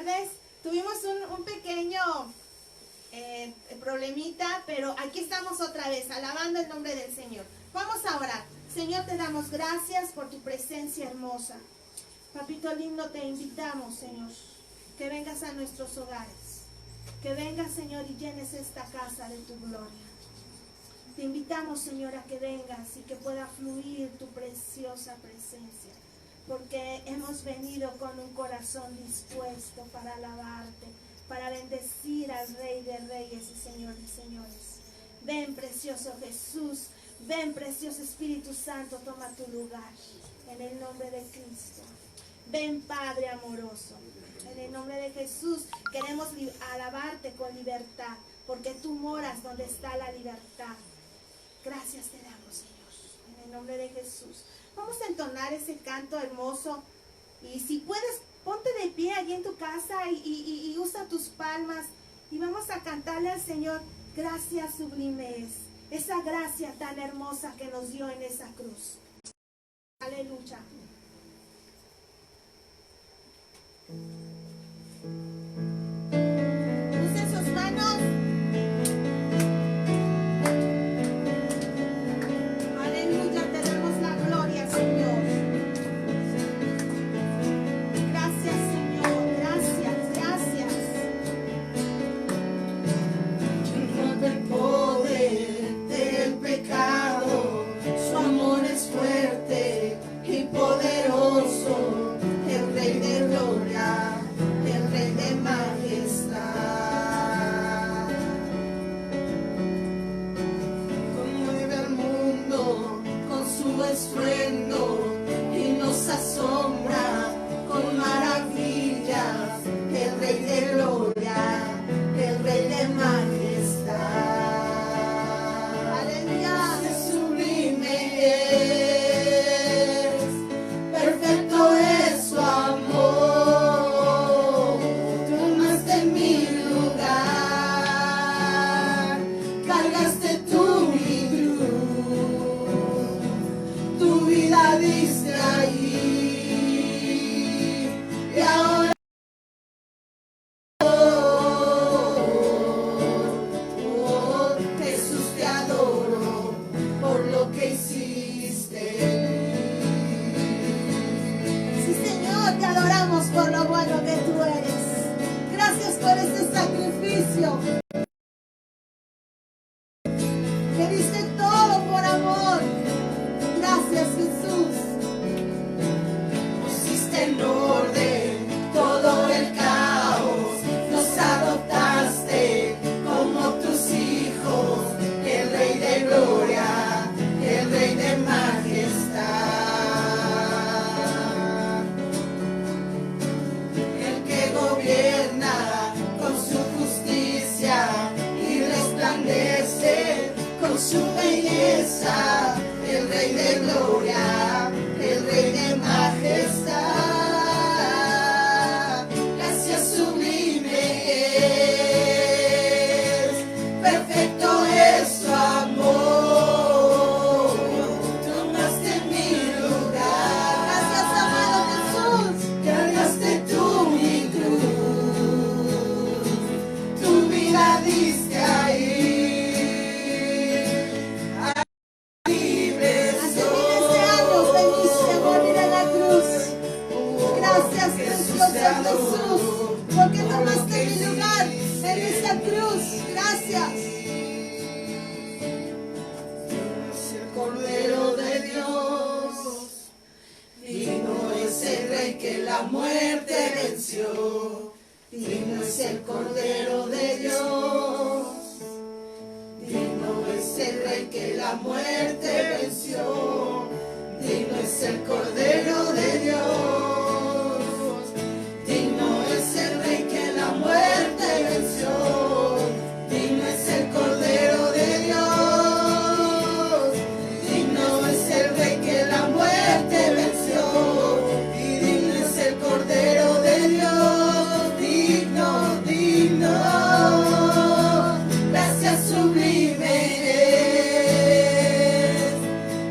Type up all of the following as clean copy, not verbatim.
tardes. Tuvimos un pequeño problemita, pero aquí estamos otra vez, alabando el nombre del Señor. Vamos a orar. Señor, te damos gracias por tu presencia hermosa. Papito lindo, te invitamos, Señor, que vengas a nuestros hogares. Que vengas, Señor, y llenes esta casa de tu gloria. Te invitamos, Señor, a que vengas y que pueda fluir tu preciosa presencia. Porque hemos venido con un corazón dispuesto para alabarte, para bendecir al Rey de Reyes y Señor de Señores. Ven, precioso Jesús, ven, precioso Espíritu Santo, toma tu lugar, en el nombre de Cristo. Ven, Padre amoroso, en el nombre de Jesús queremos alabarte con libertad, porque tú moras donde está la libertad. Gracias te damos, Señor, en el nombre de Jesús. Vamos a entonar ese canto hermoso. Y si puedes, ponte de pie allí en tu casa y usa tus palmas. Y vamos a cantarle al Señor, gracias sublime es. Esa gracia tan hermosa que nos dio en esa cruz. Aleluya. Usen sus manos.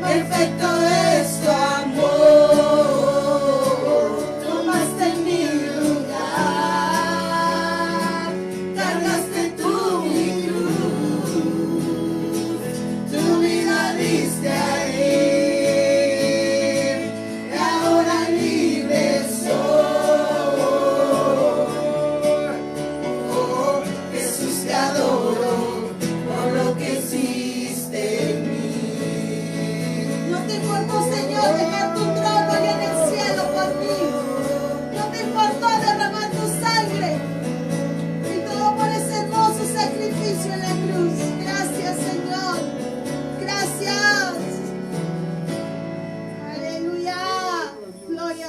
Perfecto es tu amor.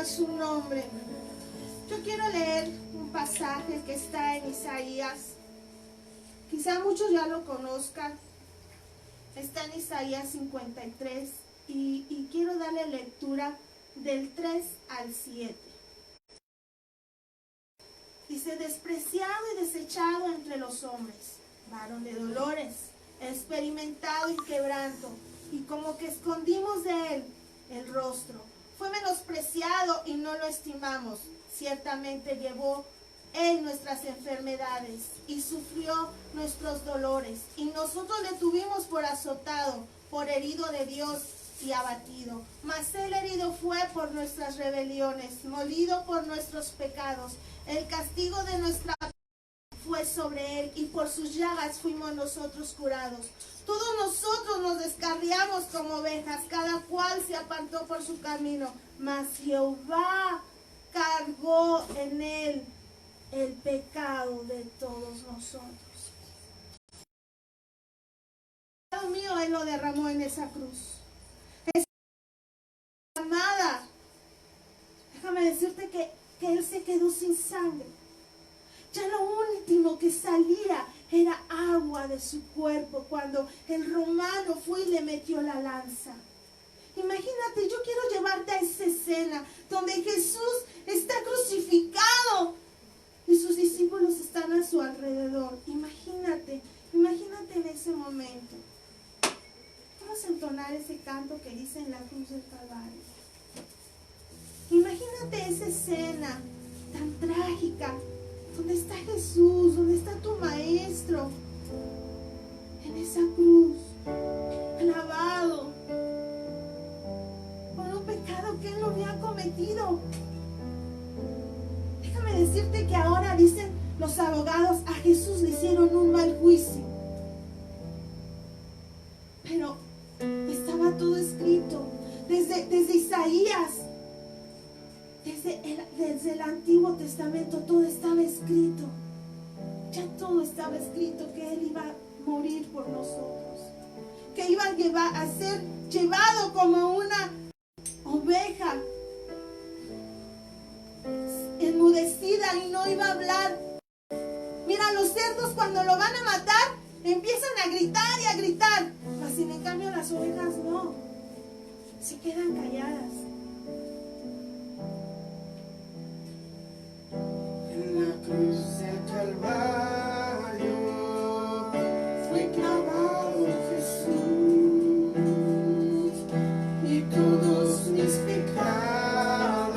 su nombre. Yo quiero leer un pasaje que está en Isaías. Quizá muchos ya lo conozcan. Está en Isaías 53 y quiero darle lectura del 3 al 7. Dice: despreciado y desechado entre los hombres, varón de dolores, experimentado en quebranto, y como que escondimos de él el rostro. Fue menospreciado y no lo estimamos. Ciertamente llevó él nuestras enfermedades y sufrió nuestros dolores. Y nosotros le tuvimos por azotado, por herido de Dios y abatido. Mas él herido fue por nuestras rebeliones, molido por nuestros pecados. El castigo de nuestra paz fue sobre él, y por sus llagas fuimos nosotros curados. Todos nosotros nos descarriamos como ovejas, cada cual se apartó por su camino, mas Jehová cargó en él el pecado de todos nosotros. El pecado mío él lo derramó en esa cruz. Esa amada, déjame decirte que él se quedó sin sangre. Ya lo último que salía era agua de su cuerpo cuando el romano fue y le metió la lanza. Imagínate, yo quiero llevarte a esa escena donde Jesús está crucificado y sus discípulos están a su alrededor. Imagínate en ese momento. Vamos a entonar ese canto que dice: en la cruz del Calvario. Imagínate esa escena tan trágica, donde está Jesús, donde está tu maestro, en esa cruz, clavado, por un pecado que él no había cometido. Déjame decirte que ahora dicen los abogados: a Jesús le hicieron un mal juicio. Pero estaba todo escrito, desde Isaías, desde el Antiguo Testamento, todo estaba escrito. Ya todo estaba escrito, que él iba a morir por nosotros, que iba a ser llevado como una oveja enmudecida y no iba a hablar. Mira, los cerdos cuando lo van a matar empiezan a gritar y a gritar, mas sin en cambio las ovejas no, se quedan calladas. En la cruz del Calvario fue clavado Jesús, y todos mis pecados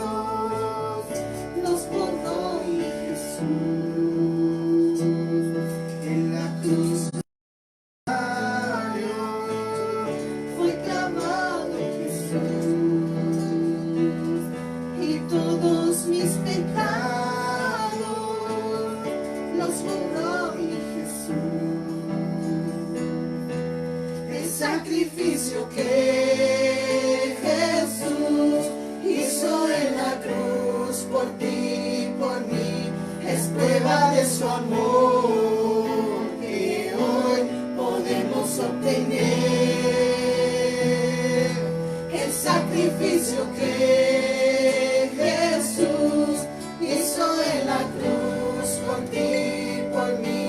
los borró y Jesús. En la cruz del Calvario fue clavado Jesús, y todos mis pecados los borró y Jesús. El sacrificio que Jesús hizo en la cruz por ti y por mí es prueba de su amor que hoy podemos obtener. El sacrificio que Jesús hizo en la cruz por ti y por mí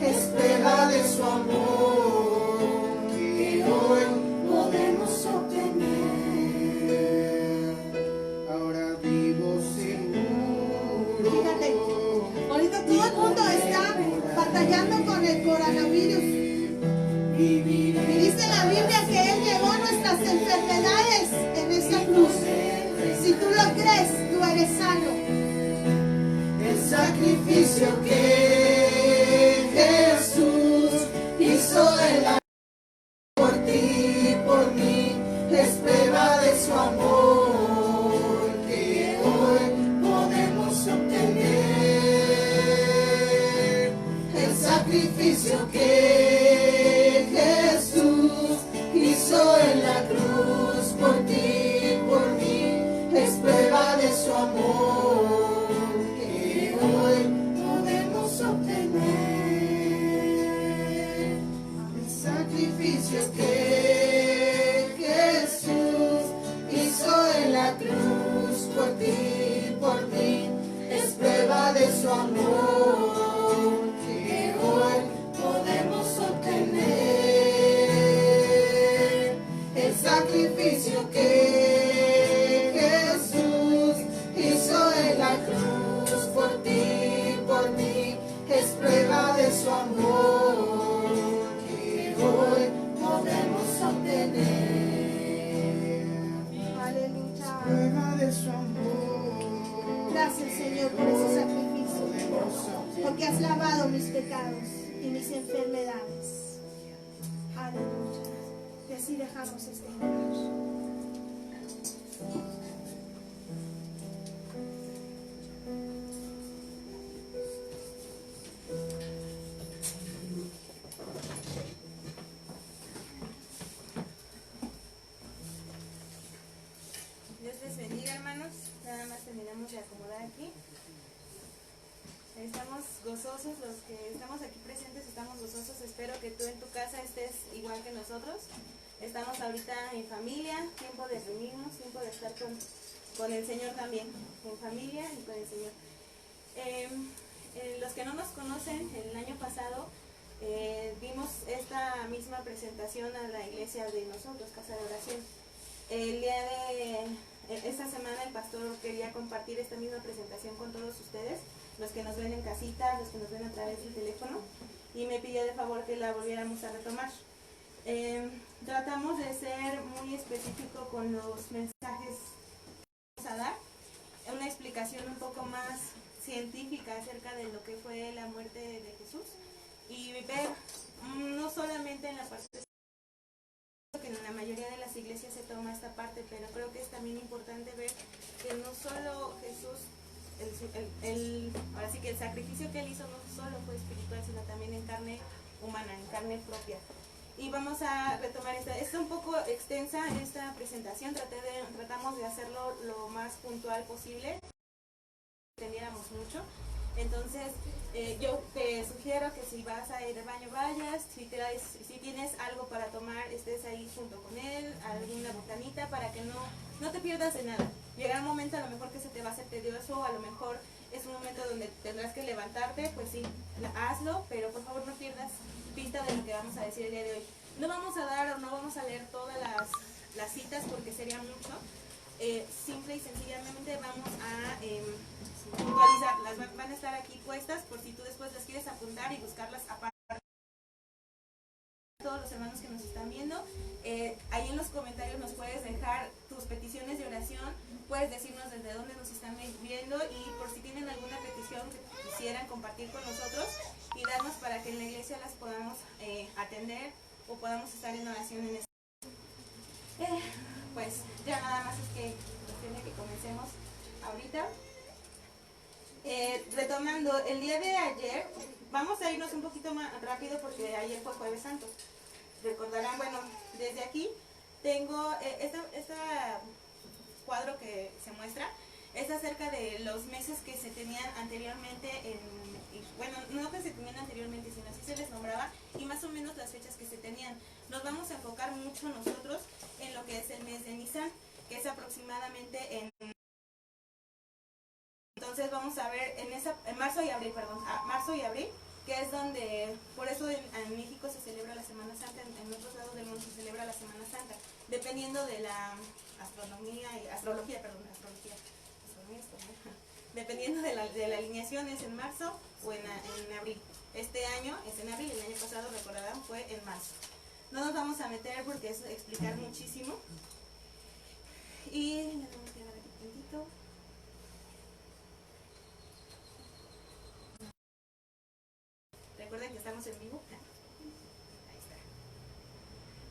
es prueba de su amor que hoy podemos obtener. Ahora vivo seguro. Fíjate, ahorita todo el mundo está batallando con el coronavirus. Y dice la Biblia que él llevó nuestras enfermedades en esa cruz. Si tú lo crees, tú eres sano. El sacrificio que Jesús hizo en la cruz por ti y por mí es prueba de su amor que hoy podemos obtener. El sacrificio que Jesús hizo en la cruz por ti y por mí es prueba de su amor que hoy podemos su amor. Gracias, Señor, por ese sacrificio, porque has lavado mis pecados y mis enfermedades. Aleluya. Y así dejamos este lugar. Dios les bendiga, hermanos. Nada más terminamos de acomodar aquí. Estamos gozosos, los que estamos aquí presentes estamos gozosos. Espero que tú en tu casa estés igual que nosotros. Estamos ahorita en familia, tiempo de reunirnos, tiempo de estar con el Señor también, en familia y con el Señor. Los que no nos conocen, el año pasado dimos esta misma presentación a la iglesia de nosotros, Casa de Oración. El día de esta semana el pastor quería compartir esta misma presentación con todos ustedes, los que nos ven en casita, los que nos ven a través del teléfono, y me pidió de favor que la volviéramos a retomar. Tratamos de ser muy específico con los mensajes que vamos a dar, una explicación un poco más científica acerca de lo que fue la muerte de Jesús, y ver no solamente en la parte que en la mayoría de las iglesias se toma esta parte, pero creo que es también importante ver que no solo Jesús, ahora sí que el sacrificio que él hizo no solo fue espiritual, sino también en carne humana, en carne propia. Y vamos a retomar esta. Está un poco extensa esta presentación, tratamos de hacerlo lo más puntual posible, entendiéramos mucho. Entonces, yo te sugiero que si vas a ir al baño vayas, si tienes algo para tomar, estés ahí junto con él, alguna botanita, para que no te pierdas de nada. Llegará un momento a lo mejor que se te va a hacer tedioso, a lo mejor es un momento donde tendrás que levantarte, pues sí, hazlo, pero por favor no pierdas pista de lo que vamos a decir el día de hoy. No vamos a dar o no vamos a leer todas las citas porque sería mucho. Simple y sencillamente vamos a puntualizar, las van a estar aquí puestas por si tú después las quieres apuntar y buscarlas aparte. Todos los hermanos que nos están viendo, ahí en los comentarios nos puedes dejar tus peticiones de oración, puedes decirnos desde dónde nos están viendo y por si tienen alguna petición que quisieran compartir con nosotros y darnos para que en la iglesia las podamos atender o podamos estar en oración en este. Pues ya nada más es que tiene que comencemos ahorita. Retomando, el día de ayer, vamos a irnos un poquito más rápido porque ayer fue Jueves Santo. Recordarán, bueno, desde aquí tengo este cuadro que se muestra, es acerca de los meses que se tenían anteriormente, bueno, no que se tenían anteriormente, sino así se les nombraba, y más o menos las fechas que se tenían. Nos vamos a enfocar mucho nosotros en lo que es el mes de Nisan, que es aproximadamente en... Entonces vamos a ver en marzo y abril, que es donde, por eso en México se celebra la Semana Santa, en otros lados del mundo se celebra la Semana Santa, dependiendo de la astrología, dependiendo de la alineación es en marzo o en abril. Este año es en abril, el año pasado recordarán fue en marzo. No nos vamos a meter porque es explicar muchísimo. Y le vamos a dar aquí tantito. Recuerden que estamos en vivo. Ahí está.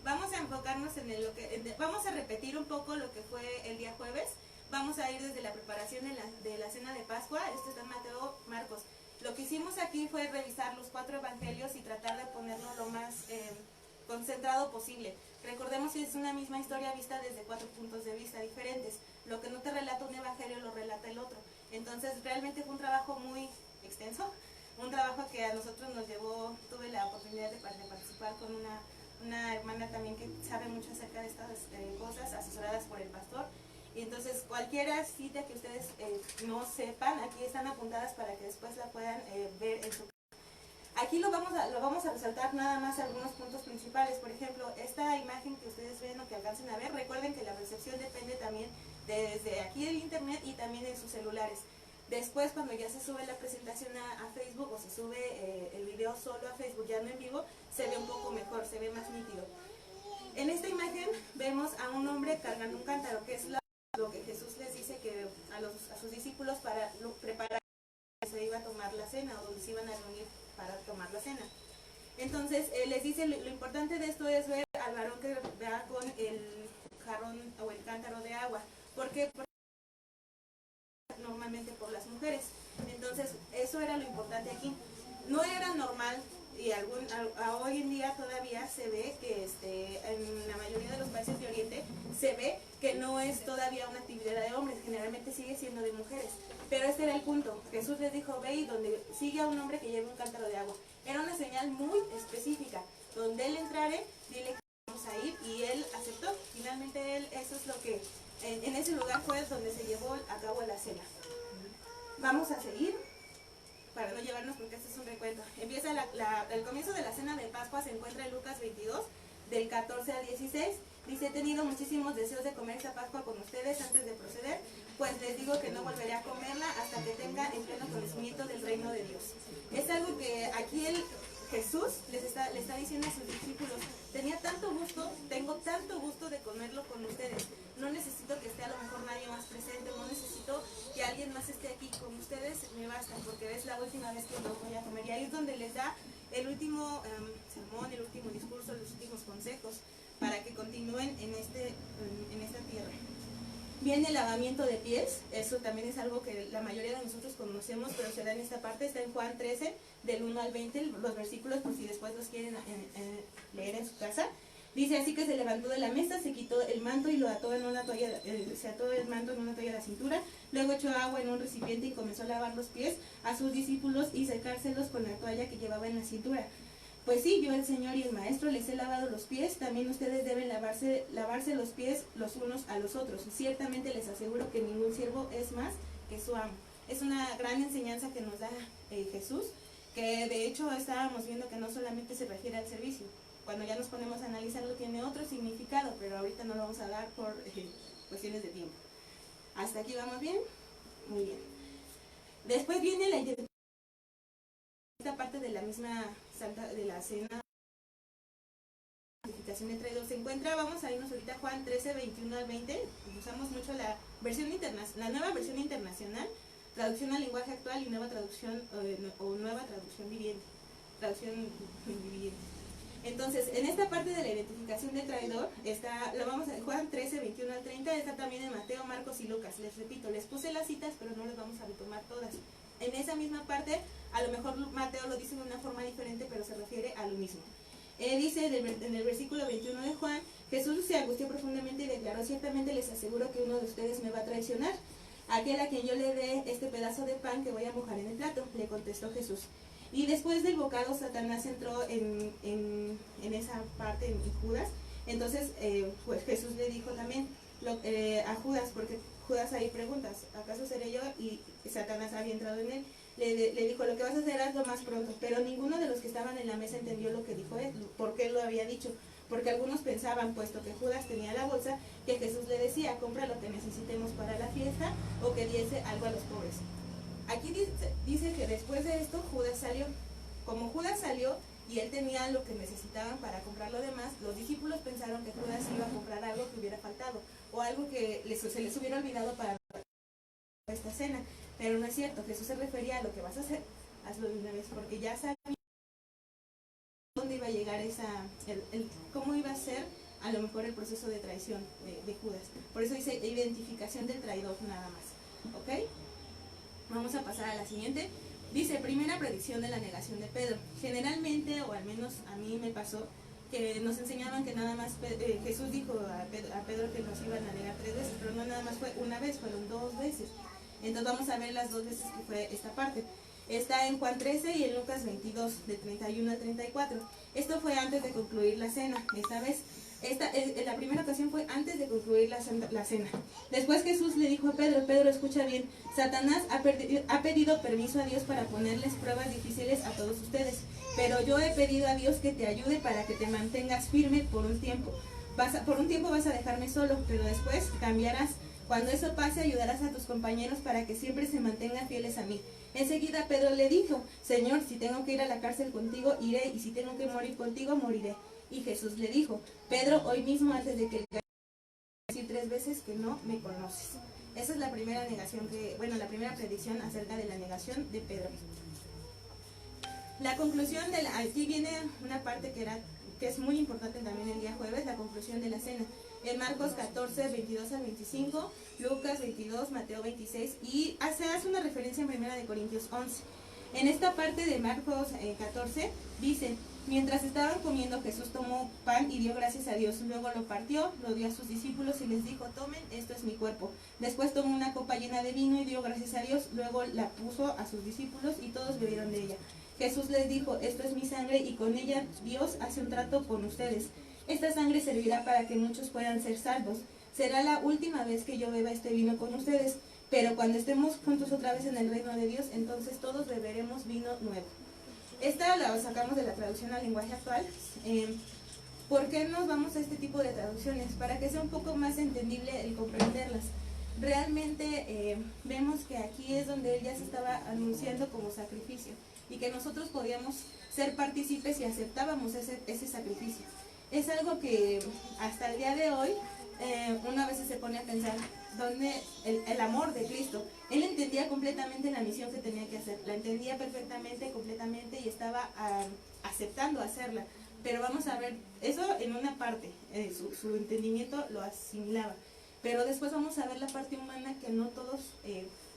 Vamos a enfocarnos en vamos a repetir un poco lo que fue el día jueves. Vamos a ir desde la preparación de la cena de Pascua. Esto está en Mateo, Marcos. Lo que hicimos aquí fue revisar los 4 evangelios y tratar de ponernos lo más concentrado posible. Recordemos que es una misma historia vista desde 4 puntos de vista diferentes. Lo que no te relata un evangelio lo relata el otro. Entonces realmente fue un trabajo muy extenso. Un trabajo que a nosotros nos llevó, tuve la oportunidad de participar con una hermana también que sabe mucho acerca de estas cosas, asesoradas por el pastor. Y entonces cualquier cita que ustedes no sepan, aquí están apuntadas para que después la puedan ver en su casa. Aquí lo vamos a resaltar nada más algunos puntos principales. Por ejemplo, esta imagen que ustedes ven o que alcancen a ver, recuerden que la recepción depende también desde aquí del internet y también en sus celulares. Después, cuando ya se sube la presentación a Facebook o se sube el video solo a Facebook, ya no en vivo, se ve un poco mejor, se ve más nítido. En esta imagen vemos a un hombre cargando un cántaro, que es la lo que Jesús les dice que a sus discípulos para preparar que se iba a tomar la cena o donde se iban a reunir para tomar la cena. Entonces les dice lo importante de esto es ver al varón que vea con el jarrón o el cántaro de agua. ¿Por qué? Porque normalmente por las mujeres. Entonces eso era lo importante aquí. No era normal y hoy en día todavía se ve que en la mayoría de los países de Oriente se ve que no es todavía una actividad de hombres, generalmente sigue siendo de mujeres. Pero este era el punto. Jesús les dijo, ve y donde sigue a un hombre que lleve un cántaro de agua. Era una señal muy específica. Donde él entrare, dile que vamos a ir, y él aceptó. Finalmente él, eso es lo que, en ese lugar fue donde se llevó a cabo la cena. Vamos a seguir, para no llevarnos porque este es un recuento. Empieza el comienzo de la cena de Pascua, se encuentra en Lucas 22, del 14 al 16. Dice, he tenido muchísimos deseos de comer esta Pascua con ustedes antes de proceder, pues les digo que no volveré a comerla hasta que tenga en pleno conocimiento del reino de Dios. Es algo que aquí Jesús le está diciendo a sus discípulos, tenía tanto gusto, tengo tanto gusto de comerlo con ustedes. No necesito que esté a lo mejor nadie más presente, no necesito que alguien más esté aquí con ustedes, me basta, porque es la última vez que lo voy a comer. Y ahí es donde les da el último sermón, el último discurso, los últimos consejos, para que continúen en esta tierra. Viene el lavamiento de pies, eso también es algo que la mayoría de nosotros conocemos, pero se da en esta parte, está en Juan 13, del 1 al 20, los versículos, por si después los quieren leer en su casa. Dice, así que se levantó de la mesa, se quitó el manto y lo ató en una toalla, se ató el manto en una toalla a la cintura, luego echó agua en un recipiente y comenzó a lavar los pies a sus discípulos y secárselos con la toalla que llevaba en la cintura. Pues sí, yo el Señor y el Maestro les he lavado los pies, también ustedes deben lavarse los pies los unos a los otros. Ciertamente les aseguro que ningún siervo es más que su amo. Es una gran enseñanza que nos da Jesús, que de hecho estábamos viendo que no solamente se refiere al servicio. Cuando ya nos ponemos a analizarlo tiene otro significado, pero ahorita no lo vamos a dar por cuestiones de tiempo. ¿Hasta aquí vamos bien? Muy bien. Después viene la identificación. Esta parte de la misma santa de la cena, identificación de traidor, se encuentra, vamos a irnos ahorita Juan 13, 21 al 20, usamos mucho la nueva versión internacional, traducción al lenguaje actual y nueva traducción nueva traducción viviente, Entonces, en esta parte de la identificación del traidor, lo vamos a Juan 13, 21 al 30, está también en Mateo, Marcos y Lucas. Les repito, les puse las citas, pero no les vamos a retomar todas. En esa misma parte, a lo mejor Mateo lo dice de una forma diferente, pero se refiere a lo mismo. Dice en el versículo 21 de Juan, Jesús se angustió profundamente y declaró, ciertamente les aseguro que uno de ustedes me va a traicionar. Aquel a quien yo le dé este pedazo de pan que voy a mojar en el plato, le contestó Jesús. Y después del bocado, Satanás entró en esa parte, en Judas. Entonces, pues Jesús le dijo también a Judas, porque Judas ahí preguntas, ¿acaso seré yo? Y Satanás había entrado en él. Le dijo, lo que vas a hacer hazlo más pronto. Pero ninguno de los que estaban en la mesa entendió lo que dijo él, por qué lo había dicho. Porque algunos pensaban, puesto que Judas tenía la bolsa, que Jesús le decía, compra lo que necesitemos para la fiesta, o que diese algo a los pobres. Aquí dice que después de esto Judas salió. Como Judas salió y él tenía lo que necesitaban para comprar lo demás, los discípulos pensaron que Judas iba a comprar algo que hubiera faltado o algo que se les hubiera olvidado para esta cena. Pero no es cierto, Jesús se refería a lo que vas a hacer, hazlo de una vez, porque ya sabía dónde iba a llegar cómo iba a ser a lo mejor el proceso de traición de Judas. Por eso dice identificación del traidor nada más. ¿Ok? Vamos a pasar a la siguiente. Dice, primera predicción de la negación de Pedro. Generalmente, o al menos a mí me pasó, que nos enseñaban que nada más Jesús dijo a Pedro que nos iban a negar 3 veces, pero no nada más fue una vez, fueron 2 veces. Entonces vamos a ver las 2 veces que fue esta parte. Está en Juan 13 y en Lucas 22, de 31 al 34. Esto fue antes de concluir la cena. Esta vez, la primera ocasión fue antes de concluir la cena. Después Jesús le dijo a Pedro, Pedro, escucha bien, Satanás ha pedido permiso a Dios para ponerles pruebas difíciles a todos ustedes, pero yo he pedido a Dios que te ayude para que te mantengas firme por un tiempo. Por un tiempo vas a dejarme solo, pero después cambiarás. Cuando eso pase, ayudarás a tus compañeros para que siempre se mantengan fieles a mí. Enseguida Pedro le dijo, Señor, si tengo que ir a la cárcel contigo, iré, y si tengo que morir contigo, moriré. Y Jesús le dijo, Pedro, hoy mismo antes de que decirte 3 veces que no me conoces. Esa es la primera negación la primera predicción acerca de la negación de Pedro. La conclusión aquí viene una parte que es muy importante también el día jueves, la conclusión de la cena. En Marcos 14, 22 al 25, Lucas 22, Mateo 26 y hace una referencia en 1 Corintios 11. En esta parte de Marcos 14 dice: mientras estaban comiendo, Jesús tomó pan y dio gracias a Dios, luego lo partió, lo dio a sus discípulos y les dijo: tomen, esto es mi cuerpo. Después tomó una copa llena de vino y dio gracias a Dios, luego la puso a sus discípulos y todos bebieron de ella. Jesús les dijo: esto es mi sangre y con ella Dios hace un trato con ustedes. Esta sangre servirá para que muchos puedan ser salvos. Será la última vez que yo beba este vino con ustedes, pero cuando estemos juntos otra vez en el reino de Dios, entonces todos beberemos vino nuevo. Esta la sacamos de la traducción al lenguaje actual. ¿Por qué nos vamos a este tipo de traducciones? Para que sea un poco más entendible el comprenderlas. Realmente vemos que aquí es donde Él ya se estaba anunciando como sacrificio y que nosotros podíamos ser partícipes y aceptábamos ese sacrificio. Es algo que hasta el día de hoy uno a veces se pone a pensar donde el amor de Cristo. Él entendía completamente la misión que tenía que hacer, la entendía perfectamente, completamente y estaba aceptando hacerla. Pero vamos a ver, eso en una parte, su entendimiento lo asimilaba. Pero después vamos a ver la parte humana que no todos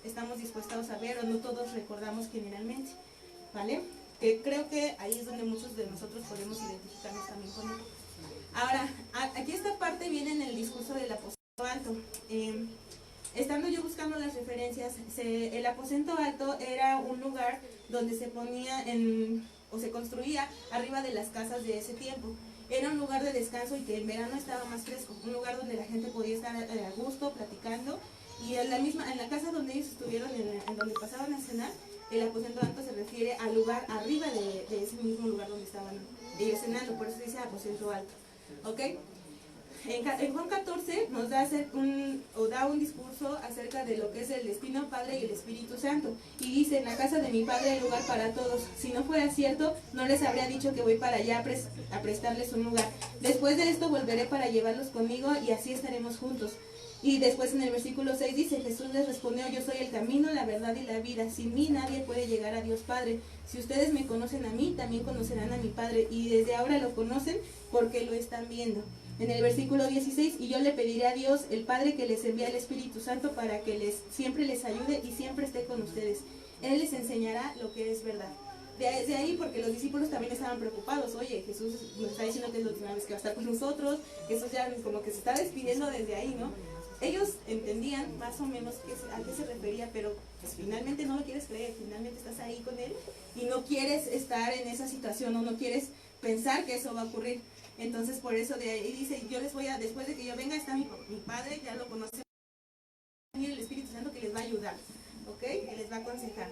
estamos dispuestos a ver o no todos recordamos generalmente, ¿vale? Que creo que ahí es donde muchos de nosotros podemos identificarnos también con él. Ahora, aquí esta parte viene en el discurso del aposento alto. Estando yo buscando las referencias, el aposento alto era un lugar donde se ponía o se construía arriba de las casas de ese tiempo. Era un lugar de descanso y que en verano estaba más fresco, un lugar donde la gente podía estar a gusto, platicando, y en la casa donde ellos estuvieron, en donde pasaban a cenar, el aposento alto se refiere al lugar arriba de ese mismo lugar donde estaban ellos cenando, por eso dice aposento alto. ¿Ok? En Juan 14 nos da un discurso acerca de lo que es el destino Padre y el Espíritu Santo. Y dice: en la casa de mi Padre hay lugar para todos. Si no fuera cierto, no les habría dicho que voy para allá a prestarles un lugar. Después de esto volveré para llevarlos conmigo y así estaremos juntos. Y después en el versículo 6 dice: Jesús les respondió: yo soy el camino, la verdad y la vida. Sin mí nadie puede llegar a Dios Padre. Si ustedes me conocen a mí, también conocerán a mi Padre. Y desde ahora lo conocen porque lo están viendo. En el versículo 16: y yo le pediré a Dios, el Padre, que les envíe el Espíritu Santo para que siempre les ayude y siempre esté con ustedes. Él les enseñará lo que es verdad. Desde ahí, porque los discípulos también estaban preocupados. Oye, Jesús nos está diciendo que es la última vez que va a estar con nosotros. Jesús ya como que se está despidiendo desde ahí, ¿no? Ellos entendían más o menos a qué se refería, pero pues finalmente no lo quieres creer, finalmente estás ahí con Él y no quieres estar en esa situación o no quieres pensar que eso va a ocurrir. Entonces por eso de ahí dice: yo les voy a, después de que yo venga está mi Padre, ya lo conocen, y el Espíritu Santo que les va a ayudar, ¿ok? Que les va a aconsejar.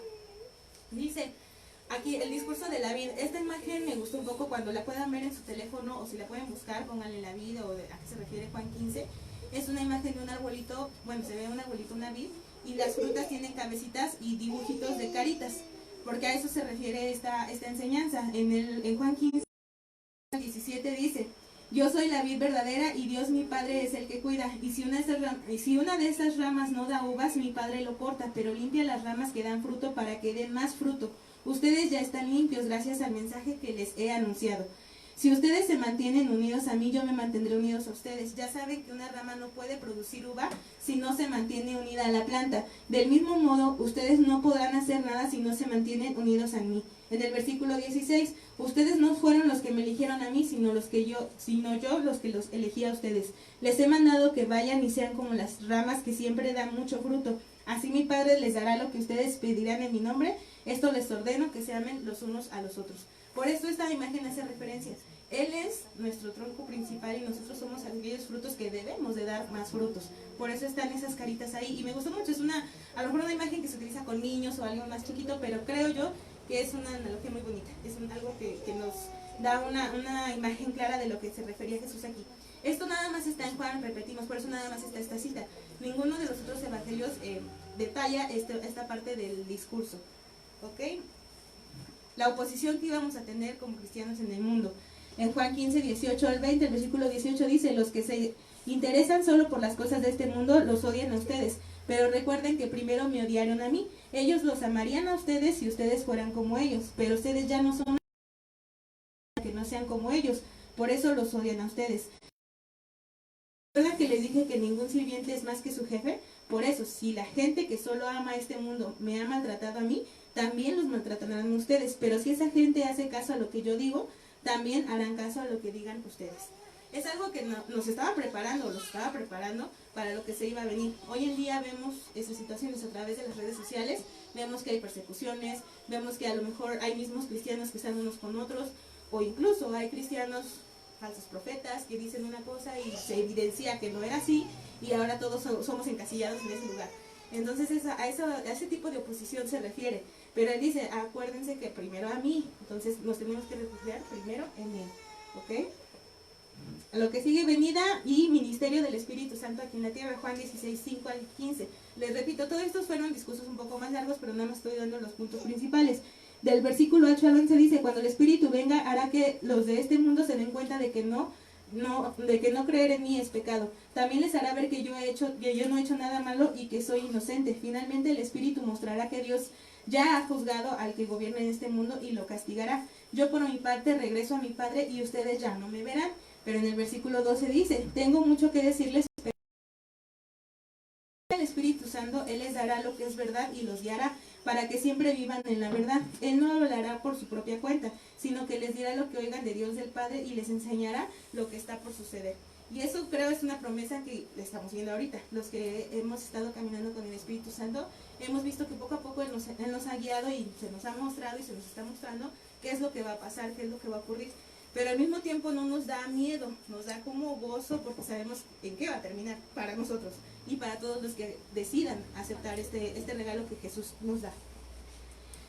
Dice aquí el discurso de la vid. Esta imagen me gustó un poco, cuando la puedan ver en su teléfono o si la pueden buscar, pónganle la vid o a qué se refiere Juan 15. Es una imagen de un arbolito, se ve un arbolito, una vid, y las frutas tienen cabecitas y dibujitos de caritas, porque a eso se refiere esta enseñanza. En Juan 15, 17 dice: yo soy la vid verdadera y Dios mi Padre es el que cuida, y si una de estas ramas no da uvas, mi Padre lo corta, pero limpia las ramas que dan fruto para que den más fruto. Ustedes ya están limpios gracias al mensaje que les he anunciado. Si ustedes se mantienen unidos a mí, yo me mantendré unidos a ustedes. Ya saben que una rama no puede producir uva si no se mantiene unida a la planta. Del mismo modo, ustedes no podrán hacer nada si no se mantienen unidos a mí. En el versículo 16, ustedes no fueron los que me eligieron a mí, sino yo los que los elegí a ustedes. Les he mandado que vayan y sean como las ramas que siempre dan mucho fruto. Así mi Padre les dará lo que ustedes pedirán en mi nombre. Esto les ordeno, que se amen los unos a los otros. Por eso esta imagen hace referencia. Él es nuestro tronco principal y nosotros somos aquellos frutos que debemos de dar más frutos. Por eso están esas caritas ahí. Y me gustó mucho, es a lo mejor una imagen que se utiliza con niños o algo más chiquito, pero creo yo que es una analogía muy bonita. Es algo que nos da una imagen clara de lo que se refería Jesús aquí. Esto nada más está en Juan, repetimos, por eso nada más está esta cita. Ninguno de los otros evangelios detalla esta parte del discurso. ¿Ok? La oposición que íbamos a tener como cristianos en el mundo. En Juan 15, 18 al 20, el versículo 18 dice: los que interesan solo por las cosas de este mundo, los odian a ustedes. Pero recuerden que primero me odiaron a mí. Ellos los amarían a ustedes si ustedes fueran como ellos, pero ustedes ya no son que no sean como ellos, por eso los odian a ustedes. ¿Recuerdan que les dije que ningún sirviente es más que su jefe? Por eso, si la gente que solo ama este mundo me ha maltratado a mí, también los maltratarán ustedes. Pero si esa gente hace caso a lo que yo digo, también harán caso a lo que digan ustedes. Es algo que nos estaba preparando, los estaba preparando para lo que se iba a venir. Hoy en día vemos esas situaciones a través de las redes sociales, vemos que hay persecuciones, vemos que a lo mejor hay mismos cristianos que están unos con otros, o incluso hay cristianos falsos profetas que dicen una cosa y se evidencia que no era así y ahora todos somos encasillados en ese lugar. Entonces a ese tipo de oposición se refiere, pero él dice, acuérdense que primero a mí, entonces nos tenemos que refugiar primero en él, ¿ok? A lo que sigue, venida y ministerio del Espíritu Santo aquí en la tierra, Juan 16, 5 al 15. Les repito, todos estos fueron discursos un poco más largos, pero nada más estoy dando los puntos principales. Del versículo 8 al 11 dice, cuando el Espíritu venga, hará que los de este mundo se den cuenta de que no creer en mí es pecado. También les hará ver que yo no he hecho nada malo y que soy inocente. Finalmente el Espíritu mostrará que Dios ya ha juzgado al que gobierna en este mundo y lo castigará. Yo por mi parte regreso a mi Padre y ustedes ya no me verán. Pero en el versículo 12 dice, tengo mucho que decirles, pero el Espíritu Santo, Él les dará lo que es verdad y los guiará para que siempre vivan en la verdad. Él no lo hará por su propia cuenta, sino que les dirá lo que oigan de Dios del Padre y les enseñará lo que está por suceder. Y eso creo es una promesa que le estamos viendo ahorita. Los que hemos estado caminando con el Espíritu Santo, hemos visto que poco a poco Él nos ha guiado y se nos ha mostrado y se nos está mostrando qué es lo que va a pasar, qué es lo que va a ocurrir. Pero al mismo tiempo no nos da miedo, nos da como gozo porque sabemos en qué va a terminar para nosotros y para todos los que decidan aceptar este regalo que Jesús nos da.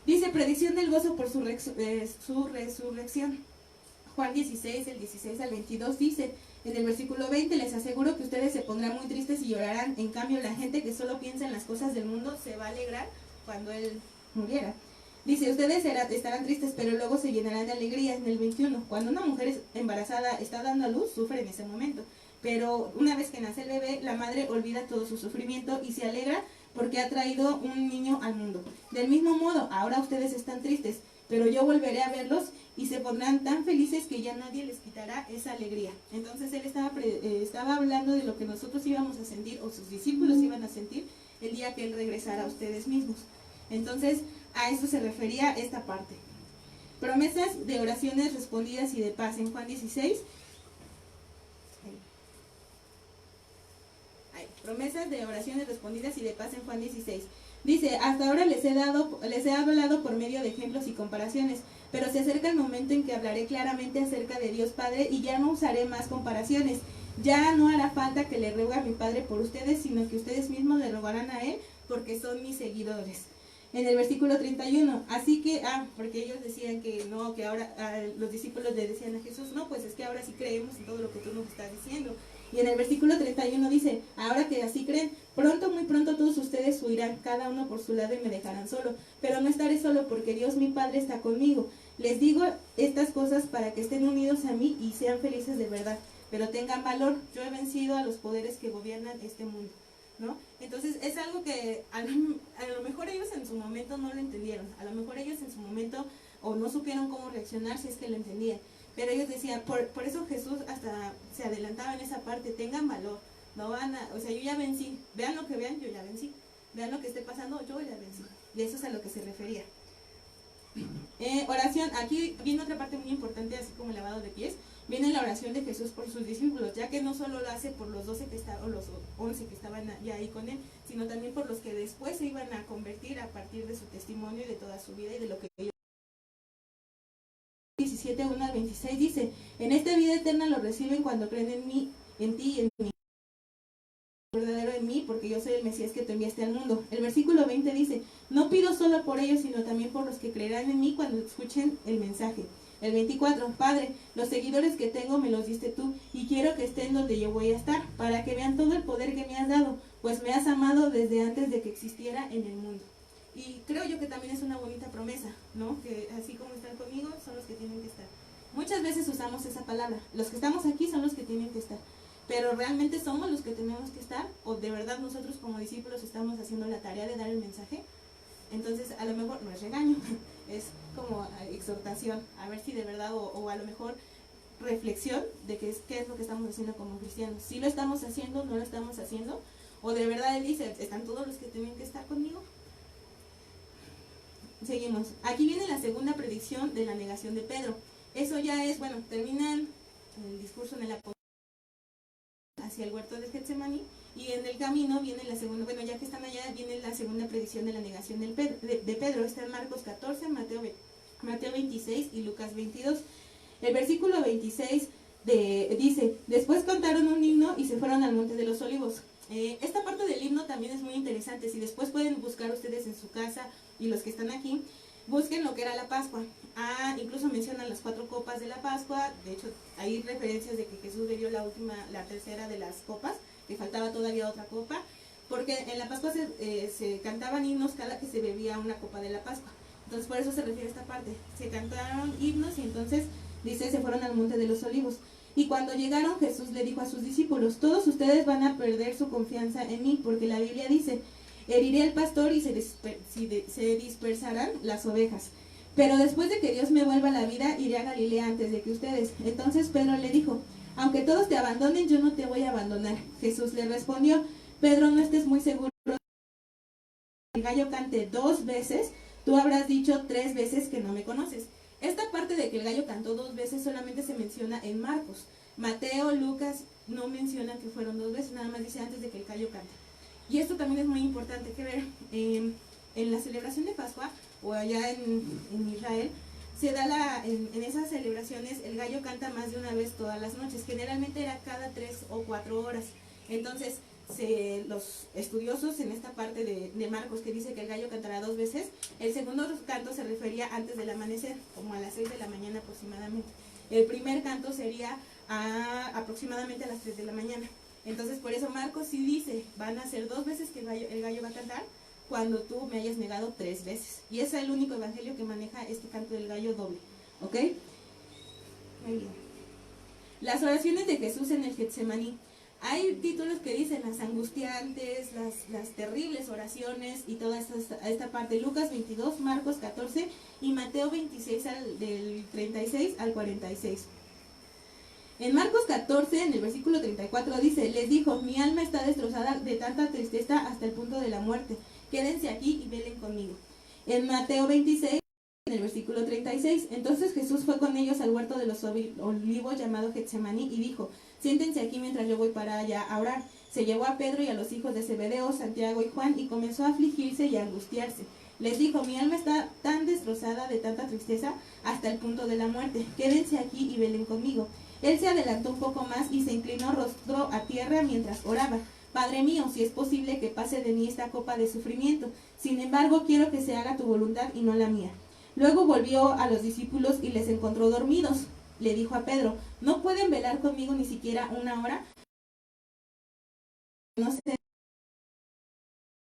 Dice, predicción del gozo por su resurrección. Juan 16, el 16 al 22 dice, en el versículo 20, les aseguro que ustedes se pondrán muy tristes y llorarán. En cambio, la gente que solo piensa en las cosas del mundo se va a alegrar cuando Él muriera. Dice, ustedes estarán tristes, pero luego se llenarán de alegría. En el 21, cuando una mujer embarazada está dando a luz, sufre en ese momento. Pero una vez que nace el bebé, la madre olvida todo su sufrimiento y se alegra porque ha traído un niño al mundo. Del mismo modo, ahora ustedes están tristes, pero yo volveré a verlos y se pondrán tan felices que ya nadie les quitará esa alegría. Entonces él estaba hablando de lo que nosotros íbamos a sentir, o sus discípulos iban a sentir, el día que él regresara a ustedes mismos. Entonces, a eso se refería esta parte. Promesas de oraciones respondidas y de paz en Juan 16. Promesas de oraciones respondidas y de paz en Juan 16. Dice, hasta ahora les he hablado por medio de ejemplos y comparaciones, pero se acerca el momento en que hablaré claramente acerca de Dios Padre y ya no usaré más comparaciones. Ya no hará falta que le ruegue a mi Padre por ustedes, sino que ustedes mismos le rogarán a Él porque son mis seguidores. En el versículo 31, así que, porque ellos decían que no, que ahora los discípulos le decían a Jesús, no, pues es que ahora sí creemos en todo lo que tú nos estás diciendo. Y en el versículo 31 dice, ahora que así creen, pronto, muy pronto todos ustedes huirán, cada uno por su lado y me dejarán solo. Pero no estaré solo porque Dios mi Padre está conmigo. Les digo estas cosas para que estén unidos a mí y sean felices de verdad. Pero tengan valor, yo he vencido a los poderes que gobiernan este mundo, ¿no? Entonces es algo que a lo mejor ellos en su momento no lo entendieron, a lo mejor ellos en su momento o no supieron cómo reaccionar si es que lo entendían, pero ellos decían, por eso Jesús hasta se adelantaba en esa parte, tengan valor, no van a, o sea, yo ya vencí, vean lo que vean, yo ya vencí, vean lo que esté pasando, yo ya vencí, y eso es a lo que se refería. Oración, aquí viene otra parte muy importante, así como el lavado de pies, viene la oración de Jesús por sus discípulos, ya que no solo lo hace por los 12 que estaban, o los 11 que estaban ya ahí con él, sino también por los que después se iban a convertir a partir de su testimonio y de toda su vida y de lo que ellos. 17, 1 al 26 dice, en esta vida eterna lo reciben cuando creen en mí, en ti y en mí. Verdadero en mí, porque yo soy el Mesías que te enviaste al mundo. El versículo 20 dice, no pido solo por ellos, sino también por los que creerán en mí cuando escuchen el mensaje. El 24, Padre, los seguidores que tengo me los diste tú, y quiero que estén donde yo voy a estar, para que vean todo el poder que me has dado, pues me has amado desde antes de que existiera en el mundo. Y creo yo que también es una bonita promesa, ¿no? Que así como están conmigo, son los que tienen que estar. Muchas veces usamos esa palabra, los que estamos aquí son los que tienen que estar. pero ¿realmente somos los que tenemos que estar? ¿O de verdad nosotros como discípulos estamos haciendo la tarea de dar el mensaje? Entonces a lo mejor no es regaño, es como exhortación, a ver si de verdad, o a lo mejor reflexión de qué es lo que estamos haciendo como cristianos. Si lo estamos haciendo, no lo estamos haciendo, o de verdad él dice, ¿están todos los que tienen que estar conmigo? Seguimos. Aquí viene la segunda predicción de la negación de Pedro. Eso ya es, bueno, terminan el discurso en el apóstol hacia el huerto de Getsemaní, y en el camino viene la segunda, bueno, ya que están allá, viene la segunda predicción de la negación de Pedro. Está en Marcos 14, Mateo 26 y Lucas 22. El versículo 26 dice, después cantaron un himno y se fueron al monte de los olivos. Esta parte del himno también es muy interesante. Si después pueden buscar ustedes en su casa, y los que están aquí, busquen lo que era la Pascua. Incluso mencionan las 4 copas de la Pascua. De hecho, hay referencias de que Jesús bebió la tercera de las copas, que faltaba todavía otra copa, porque en la Pascua se cantaban himnos cada que se bebía una copa de la Pascua. Entonces por eso se refiere a esta parte. Se cantaron himnos y entonces dice, se fueron al monte de los olivos. Y cuando llegaron, Jesús le dijo a sus discípulos, todos ustedes van a perder su confianza en mí, porque la Biblia dice, heriré al pastor y se dispersarán las ovejas. Pero después de que Dios me vuelva la vida, iré a Galilea antes de que ustedes. Entonces Pedro le dijo, aunque todos te abandonen, yo no te voy a abandonar. Jesús le respondió, Pedro, no estés muy seguro. El gallo cante 2 veces, tú habrás dicho 3 veces que no me conoces. Esta parte de que el gallo cantó 2 veces solamente se menciona en Marcos. Mateo, Lucas no mencionan que fueron 2 veces, nada más dice antes de que el gallo cante. Y esto también es muy importante que ver. En la celebración de Pascua, o allá en Israel, se da en esas celebraciones el gallo canta más de una vez todas las noches. Generalmente era cada 3 o 4 horas. Entonces, los estudiosos en esta parte de Marcos que dice que el gallo cantará 2 veces, el segundo canto se refería antes del amanecer, como a las 6 de la mañana aproximadamente. El primer canto sería aproximadamente a las 3 de la mañana. Entonces por eso Marcos sí dice, van a ser 2 veces que el gallo va a cantar cuando tú me hayas negado 3 veces. Y ese es el único evangelio que maneja este canto del gallo doble. ¿Ok? Muy bien. Las oraciones de Jesús en el Getsemaní. Hay títulos que dicen las angustiantes, las terribles oraciones y toda esta parte. Lucas 22, Marcos 14 y Mateo 26 del 36 al 46. En Marcos 14, en el versículo 34 dice, les dijo, mi alma está destrozada de tanta tristeza hasta el punto de la muerte. Quédense aquí y velen conmigo. En Mateo 26, en el versículo 36, entonces Jesús fue con ellos al huerto de los olivos llamado Getsemaní y dijo, siéntense aquí mientras yo voy para allá a orar. Se llevó a Pedro y a los hijos de Zebedeo, Santiago y Juan y comenzó a afligirse y a angustiarse. Les dijo, mi alma está tan destrozada de tanta tristeza hasta el punto de la muerte. Quédense aquí y velen conmigo. Él se adelantó un poco más y se inclinó rostro a tierra mientras oraba. Padre mío, si es posible que pase de mí esta copa de sufrimiento. Sin embargo, quiero que se haga tu voluntad y no la mía. Luego volvió a los discípulos y les encontró dormidos. Le dijo a Pedro, ¿no pueden velar conmigo ni siquiera 1 hora? No sé, el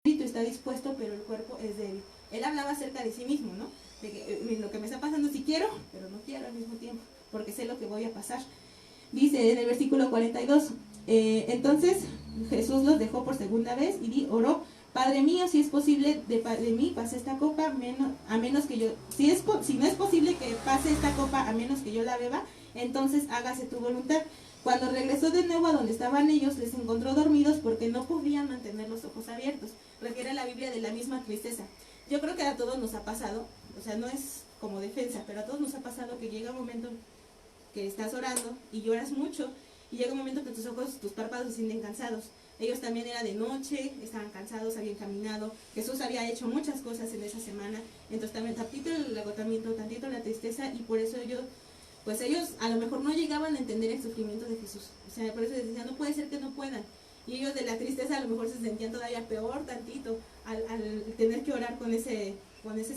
espíritu está dispuesto, pero el cuerpo es débil. Él hablaba acerca de sí mismo, ¿no? De que lo que me está pasando sí quiero, pero no quiero al mismo tiempo, porque sé lo que voy a pasar. Dice en el versículo 42, entonces Jesús los dejó por segunda vez y oró, Padre mío, si es posible de mí pase esta copa, a menos que yo, si no es posible que pase esta copa a menos que yo la beba, entonces hágase tu voluntad. Cuando regresó de nuevo a donde estaban ellos, les encontró dormidos porque no podían mantener los ojos abiertos. Refiere a la Biblia de la misma tristeza. Yo creo que a todos nos ha pasado, o sea, no es como defensa, pero a todos nos ha pasado que llega un momento que estás orando y lloras mucho y llega un momento que tus párpados se sienten cansados. Ellos también era de noche, estaban cansados, habían caminado. Jesús había hecho muchas cosas en esa semana, entonces también tantito el agotamiento, tantito la tristeza, y por eso ellos a lo mejor no llegaban a entender el sufrimiento de Jesús. O sea, por eso les decían, no puede ser que no puedan. Y ellos de la tristeza a lo mejor se sentían todavía peor tantito al tener que orar con ese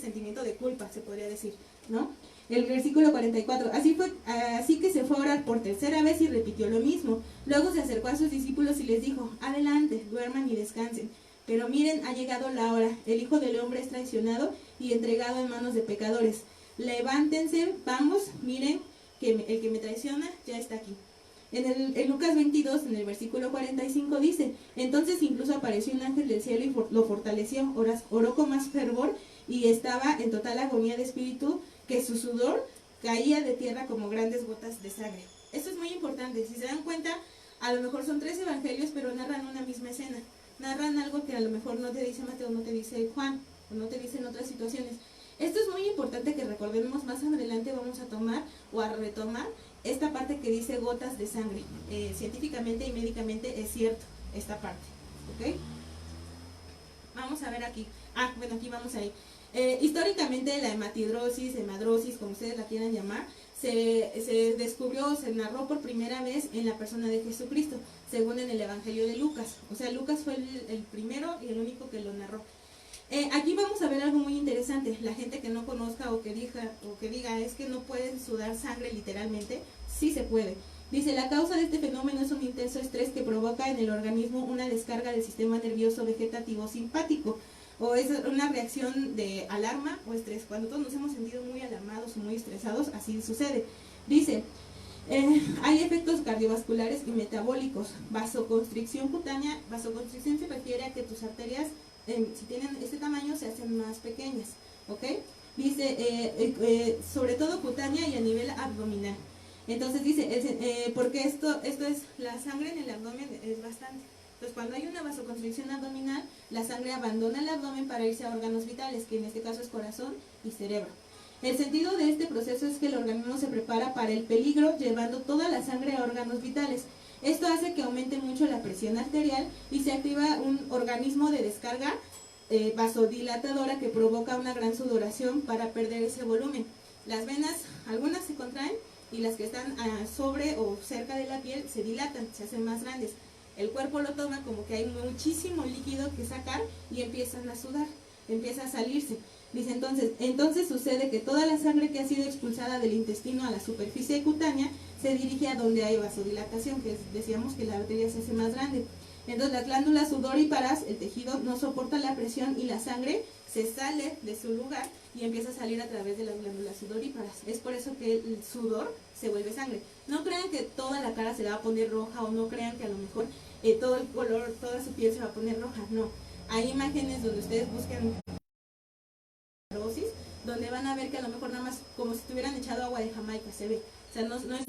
sentimiento de culpa, se podría decir, ¿no? El versículo 44, así que se fue a orar por tercera vez y repitió lo mismo. Luego se acercó a sus discípulos y les dijo, adelante, duerman y descansen. Pero miren, ha llegado la hora, el Hijo del Hombre es traicionado y entregado en manos de pecadores. Levántense, vamos, miren, que el que me traiciona ya está aquí. En Lucas 22, en el versículo 45 dice, entonces incluso apareció un ángel del cielo y lo fortaleció, oró con más fervor y estaba en total agonía de espíritu, que su sudor caía de tierra como grandes gotas de sangre. Esto es muy importante. Si se dan cuenta, a lo mejor son 3 evangelios, pero narran una misma escena. Narran algo que a lo mejor no te dice Mateo, no te dice Juan, o no te dice en otras situaciones. Esto es muy importante que recordemos. Más adelante vamos a tomar o a retomar esta parte que dice gotas de sangre. Científicamente y médicamente es cierto esta parte. ¿Ok? Vamos a ver aquí. Bueno, aquí vamos a ir. Históricamente la hematidrosis, hemadrosis, como ustedes la quieran llamar, se descubrió, se narró por primera vez en la persona de Jesucristo, según en el Evangelio de Lucas. O sea, Lucas fue el primero y el único que lo narró. Aquí vamos a ver algo muy interesante. La gente que no conozca o que diga es que no pueden sudar sangre literalmente, sí se puede. Dice, la causa de este fenómeno es un intenso estrés que provoca en el organismo una descarga del sistema nervioso vegetativo simpático, o es una reacción de alarma o estrés. Cuando todos nos hemos sentido muy alarmados o muy estresados, así sucede. Dice, hay efectos cardiovasculares y metabólicos. Vasoconstricción cutánea. Vasoconstricción se refiere a que tus arterias, si tienen este tamaño, se hacen más pequeñas, ¿ok? Dice, sobre todo cutánea y a nivel abdominal. Entonces dice, porque esto es, la sangre en el abdomen es bastante. Entonces, cuando hay una vasoconstricción abdominal, la sangre abandona el abdomen para irse a órganos vitales, que en este caso es corazón y cerebro. El sentido de este proceso es que el organismo se prepara para el peligro, llevando toda la sangre a órganos vitales. Esto hace que aumente mucho la presión arterial y se activa un organismo de descarga vasodilatadora que provoca una gran sudoración para perder ese volumen. Las venas, algunas se contraen y las que están sobre o cerca de la piel se dilatan, se hacen más grandes. El cuerpo lo toma como que hay muchísimo líquido que sacar y empiezan a sudar, empieza a salirse. Dice entonces sucede que toda la sangre que ha sido expulsada del intestino a la superficie cutánea se dirige a donde hay vasodilatación, que decíamos que la arteria se hace más grande. Entonces las glándulas sudoríparas, el tejido no soporta la presión y la sangre se sale de su lugar y empieza a salir a través de las glándulas sudoríparas. Es por eso que el sudor se vuelve sangre. No crean que toda la cara se le va a poner roja, o no crean que a lo mejor todo el color, toda su piel se va a poner roja. No, hay imágenes donde ustedes buscan donde van a ver que a lo mejor nada más como si tuvieran echado agua de Jamaica, se ve. O sea, no es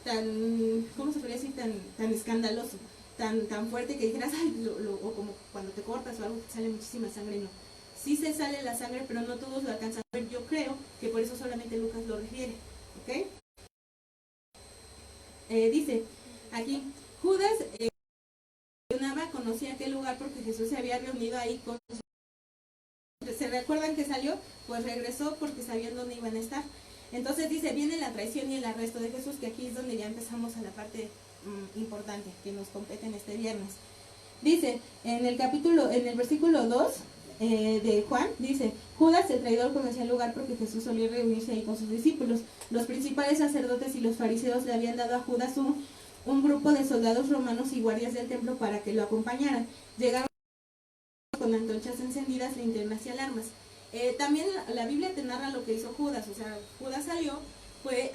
tan, ¿cómo se podría decir? Tan escandaloso, tan fuerte que dijeras, ay, o como cuando te cortas o algo que sale muchísima sangre. No, sí se sale la sangre, pero no todos lo alcanzan a ver. Yo creo que por eso solamente Lucas lo refiere, ¿ok? Dice aquí, Judas conocía aquel lugar porque Jesús se había reunido ahí con sus... ¿Se recuerdan que salió? Pues regresó porque sabían dónde iban a estar. Entonces dice, viene la traición y el arresto de Jesús, que aquí es donde ya empezamos a la parte importante que nos compete en este viernes. Dice, en el versículo 2 de Juan, dice, Judas el traidor conocía el lugar porque Jesús solía reunirse ahí con sus discípulos. Los principales sacerdotes y los fariseos le habían dado a Judas un grupo de soldados romanos y guardias del templo para que lo acompañaran. Llegaron con antorchas encendidas, linternas y alarmas. También la Biblia te narra lo que hizo Judas. O sea, Judas salió,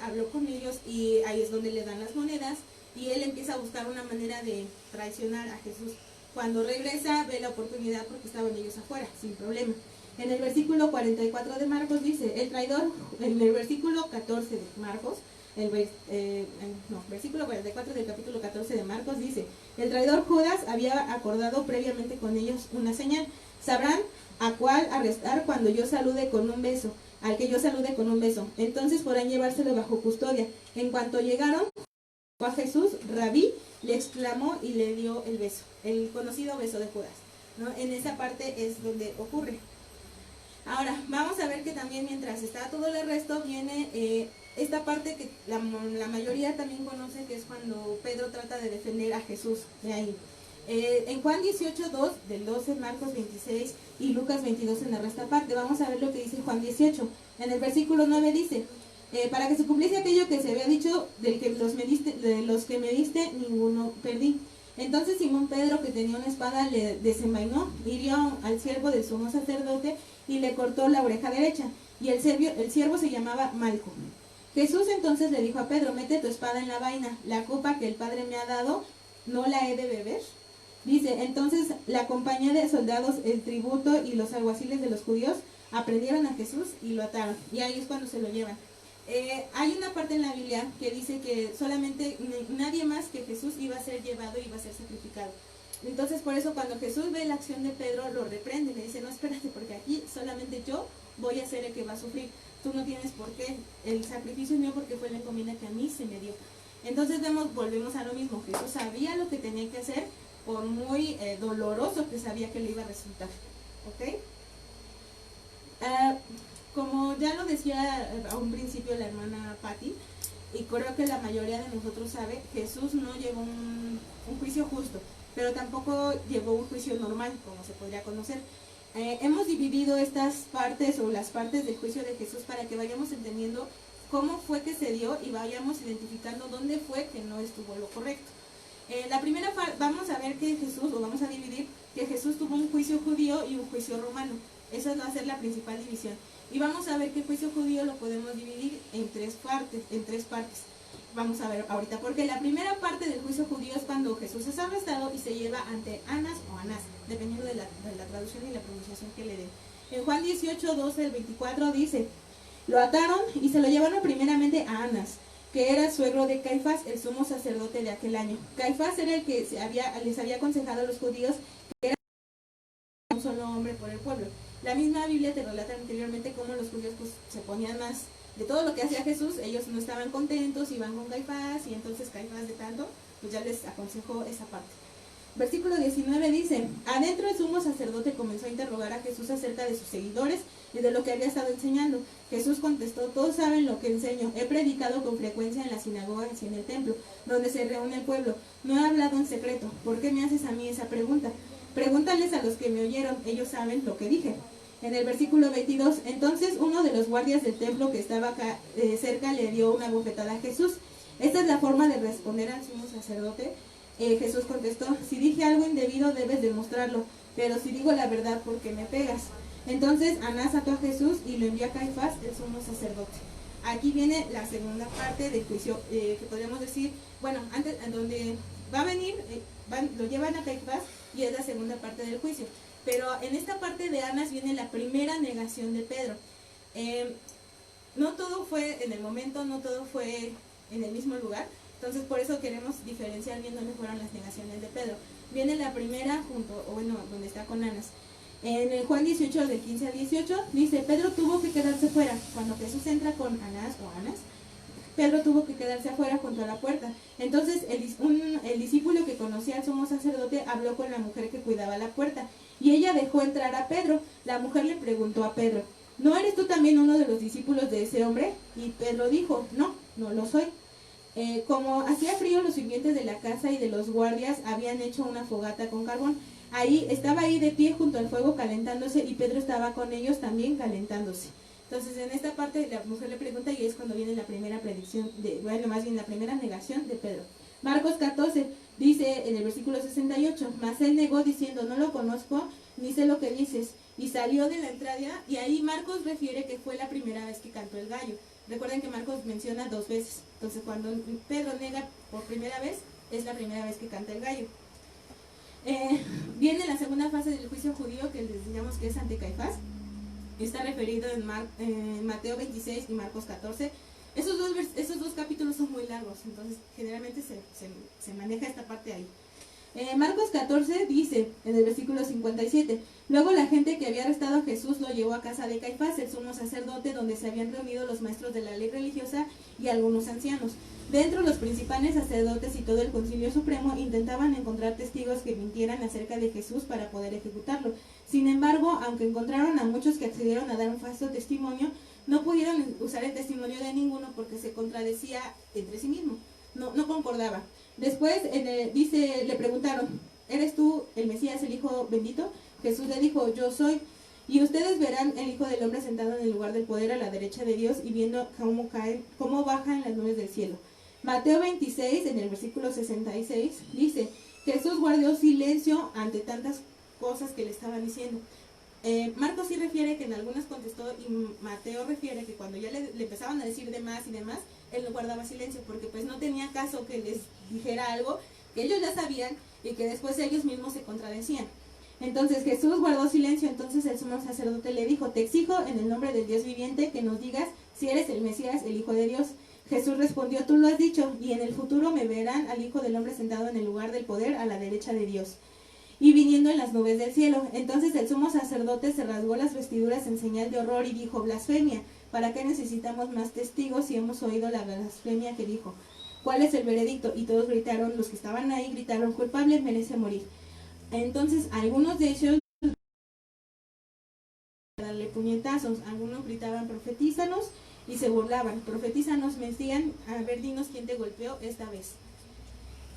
habló con ellos y ahí es donde le dan las monedas y él empieza a buscar una manera de traicionar a Jesús. Cuando regresa ve la oportunidad porque estaban ellos afuera, sin problema. En el versículo 44 de Marcos dice, el traidor, en el versículo 14 de Marcos, versículo 44 del capítulo 14 de Marcos dice, el traidor Judas había acordado previamente con ellos una señal. Sabrán a cuál arrestar cuando yo salude con un beso, al que yo salude con un beso. Entonces podrán llevárselo bajo custodia. En cuanto llegaron a Jesús, Rabí, le exclamó y le dio el beso, el conocido beso de Judas, ¿no? En esa parte es donde ocurre. Ahora, vamos a ver que también mientras está todo el arresto, viene esta parte que la mayoría también conoce, que es cuando Pedro trata de defender a Jesús, de ahí. En Juan 18:2, del 12, Marcos 26 y Lucas 22 en esta parte, vamos a ver lo que dice Juan 18. En el versículo 9 dice, para que se cumpliese aquello que se había dicho, de los que me diste, ninguno perdí. Entonces Simón Pedro, que tenía una espada, le desenvainó, hirió al siervo del sumo sacerdote y le cortó la oreja derecha. Y el siervo se llamaba Malco. Jesús entonces le dijo a Pedro, mete tu espada en la vaina, la copa que el Padre me ha dado, ¿no la he de beber? Dice, entonces la compañía de soldados, el tributo y los alguaciles de los judíos aprendieron a Jesús y lo ataron. Y ahí es cuando se lo llevan. Hay una parte en la Biblia que dice que solamente nadie más que Jesús iba a ser llevado y iba a ser sacrificado. Entonces por eso cuando Jesús ve la acción de Pedro, lo reprende, le dice, no, espérate, porque aquí solamente yo voy a ser el que va a sufrir. Tú no tienes por qué, el sacrificio es mío porque fue la encomienda que a mí se me dio. Entonces volvemos a lo mismo, Jesús sabía lo que tenía que hacer, por muy doloroso que sabía que le iba a resultar. ¿Ok? Como ya lo decía a un principio la hermana Patti, y creo que la mayoría de nosotros sabe, Jesús no llevó un juicio justo, pero tampoco llevó un juicio normal, como se podría conocer. Hemos dividido estas partes o las partes del juicio de Jesús para que vayamos entendiendo cómo fue que se dio y vayamos identificando dónde fue que no estuvo lo correcto. La primera vamos a ver que Jesús, o vamos a dividir, que Jesús tuvo un juicio judío y un juicio romano. Esa va a ser la principal división. Y vamos a ver que el juicio judío lo podemos dividir en tres partes. Vamos a ver ahorita, porque la primera parte del juicio judío es cuando Jesús es arrestado y se lleva ante Anás o Anás, dependiendo de la traducción y la pronunciación que le den. En Juan 18, 12 al 24 dice, lo ataron y se lo llevaron primeramente a Anás, que era suegro de Caifás, el sumo sacerdote de aquel año. Caifás era el que les había aconsejado a los judíos que era un solo hombre por el pueblo. La misma Biblia te relata anteriormente cómo los judíos pues, se ponían más de todo lo que hacía Jesús, ellos no estaban contentos, iban con Caifás, y entonces Caifás de tanto, pues ya les aconsejó esa parte. Versículo 19 dice, adentro el sumo sacerdote comenzó a interrogar a Jesús acerca de sus seguidores y de lo que había estado enseñando. Jesús contestó, todos saben lo que enseño, he predicado con frecuencia en las sinagogas y en el templo, donde se reúne el pueblo, no he hablado en secreto, ¿por qué me haces a mí esa pregunta? Pregúntales a los que me oyeron, ellos saben lo que dije. En el versículo 22, entonces uno de los guardias del templo que estaba acá, cerca le dio una bofetada a Jesús. Esta es la forma de responder al sumo sacerdote. Jesús contestó, si dije algo indebido debes demostrarlo, pero si digo la verdad, ¿por qué me pegas? Entonces Anás ató a Jesús y lo envió a Caifás, el sumo sacerdote. Aquí viene la segunda parte del juicio, que podríamos decir, bueno, antes, en donde va a venir, lo llevan a Caifás y es la segunda parte del juicio. Pero en esta parte de Anás viene la primera negación de Pedro. No todo fue en el momento, no todo fue en el mismo lugar. Entonces por eso queremos diferenciar bien dónde fueron las negaciones de Pedro. Viene la primera donde está con Anás. En el Juan 18, del 15 al 18, dice, Pedro tuvo que quedarse fuera. Cuando Jesús entra con Anás, Pedro tuvo que quedarse afuera junto a la puerta. Entonces el discípulo que conocía al sumo sacerdote habló con la mujer que cuidaba la puerta. Y ella dejó entrar a Pedro. La mujer le preguntó a Pedro, ¿no eres tú también uno de los discípulos de ese hombre? Y Pedro dijo, no lo soy. Como hacía frío, los sirvientes de la casa y de los guardias habían hecho una fogata con carbón. Estaba ahí de pie junto al fuego calentándose y Pedro estaba con ellos también calentándose. Entonces en esta parte la mujer le pregunta y es cuando viene la primera la primera negación de Pedro. Marcos 14 dice en el versículo 68, mas él negó diciendo, no lo conozco, ni sé lo que dices. Y salió de la entrada, y ahí Marcos refiere que fue la primera vez que cantó el gallo. Recuerden que Marcos menciona 2 veces. Entonces cuando Pedro nega por primera vez, es la primera vez que canta el gallo. Viene la segunda fase del juicio judío, que les digamos que es ante Caifás. Está referido en Mateo 26 y Marcos 14. Esos dos capítulos son muy largos, entonces generalmente se maneja esta parte ahí. Marcos 14 dice, en el versículo 57, luego la gente que había arrestado a Jesús lo llevó a casa de Caifás, el sumo sacerdote, donde se habían reunido los maestros de la ley religiosa y algunos ancianos. Dentro, los principales sacerdotes y todo el concilio supremo intentaban encontrar testigos que mintieran acerca de Jesús para poder ejecutarlo. Sin embargo, aunque encontraron a muchos que accedieron a dar un falso testimonio, no pudieron usar el testimonio de ninguno porque se contradecía entre sí mismo, no concordaba. Después le preguntaron, ¿eres tú el Mesías, el Hijo bendito? Jesús le dijo, yo soy. Y ustedes verán el Hijo del Hombre sentado en el lugar del poder a la derecha de Dios y viendo cómo bajan las nubes del cielo. Mateo 26, en el versículo 66, dice, Jesús guardó silencio ante tantas cosas que le estaban diciendo. Marcos sí refiere que en algunas contestó y Mateo refiere que cuando ya le empezaban a decir de más y demás, él no guardaba silencio porque pues no tenía caso que les dijera algo que ellos ya sabían y que después ellos mismos se contradecían. Entonces Jesús guardó silencio. Entonces el sumo sacerdote le dijo: te exijo en el nombre del Dios viviente que nos digas si eres el Mesías, el Hijo de Dios. Jesús respondió: tú lo has dicho, y en el futuro me verán al Hijo del Hombre sentado en el lugar del poder a la derecha de Dios y viniendo en las nubes del cielo. Entonces el sumo sacerdote se rasgó las vestiduras en señal de horror y dijo: blasfemia, ¿para qué necesitamos más testigos si hemos oído la blasfemia que dijo? ¿Cuál es el veredicto? Y todos gritaron, los que estaban ahí gritaron: culpable, merece morir. Entonces algunos de ellos darle puñetazos, algunos gritaban: profetízanos, y se burlaban. Profetízanos, me decían: a ver, dinos quién te golpeó esta vez.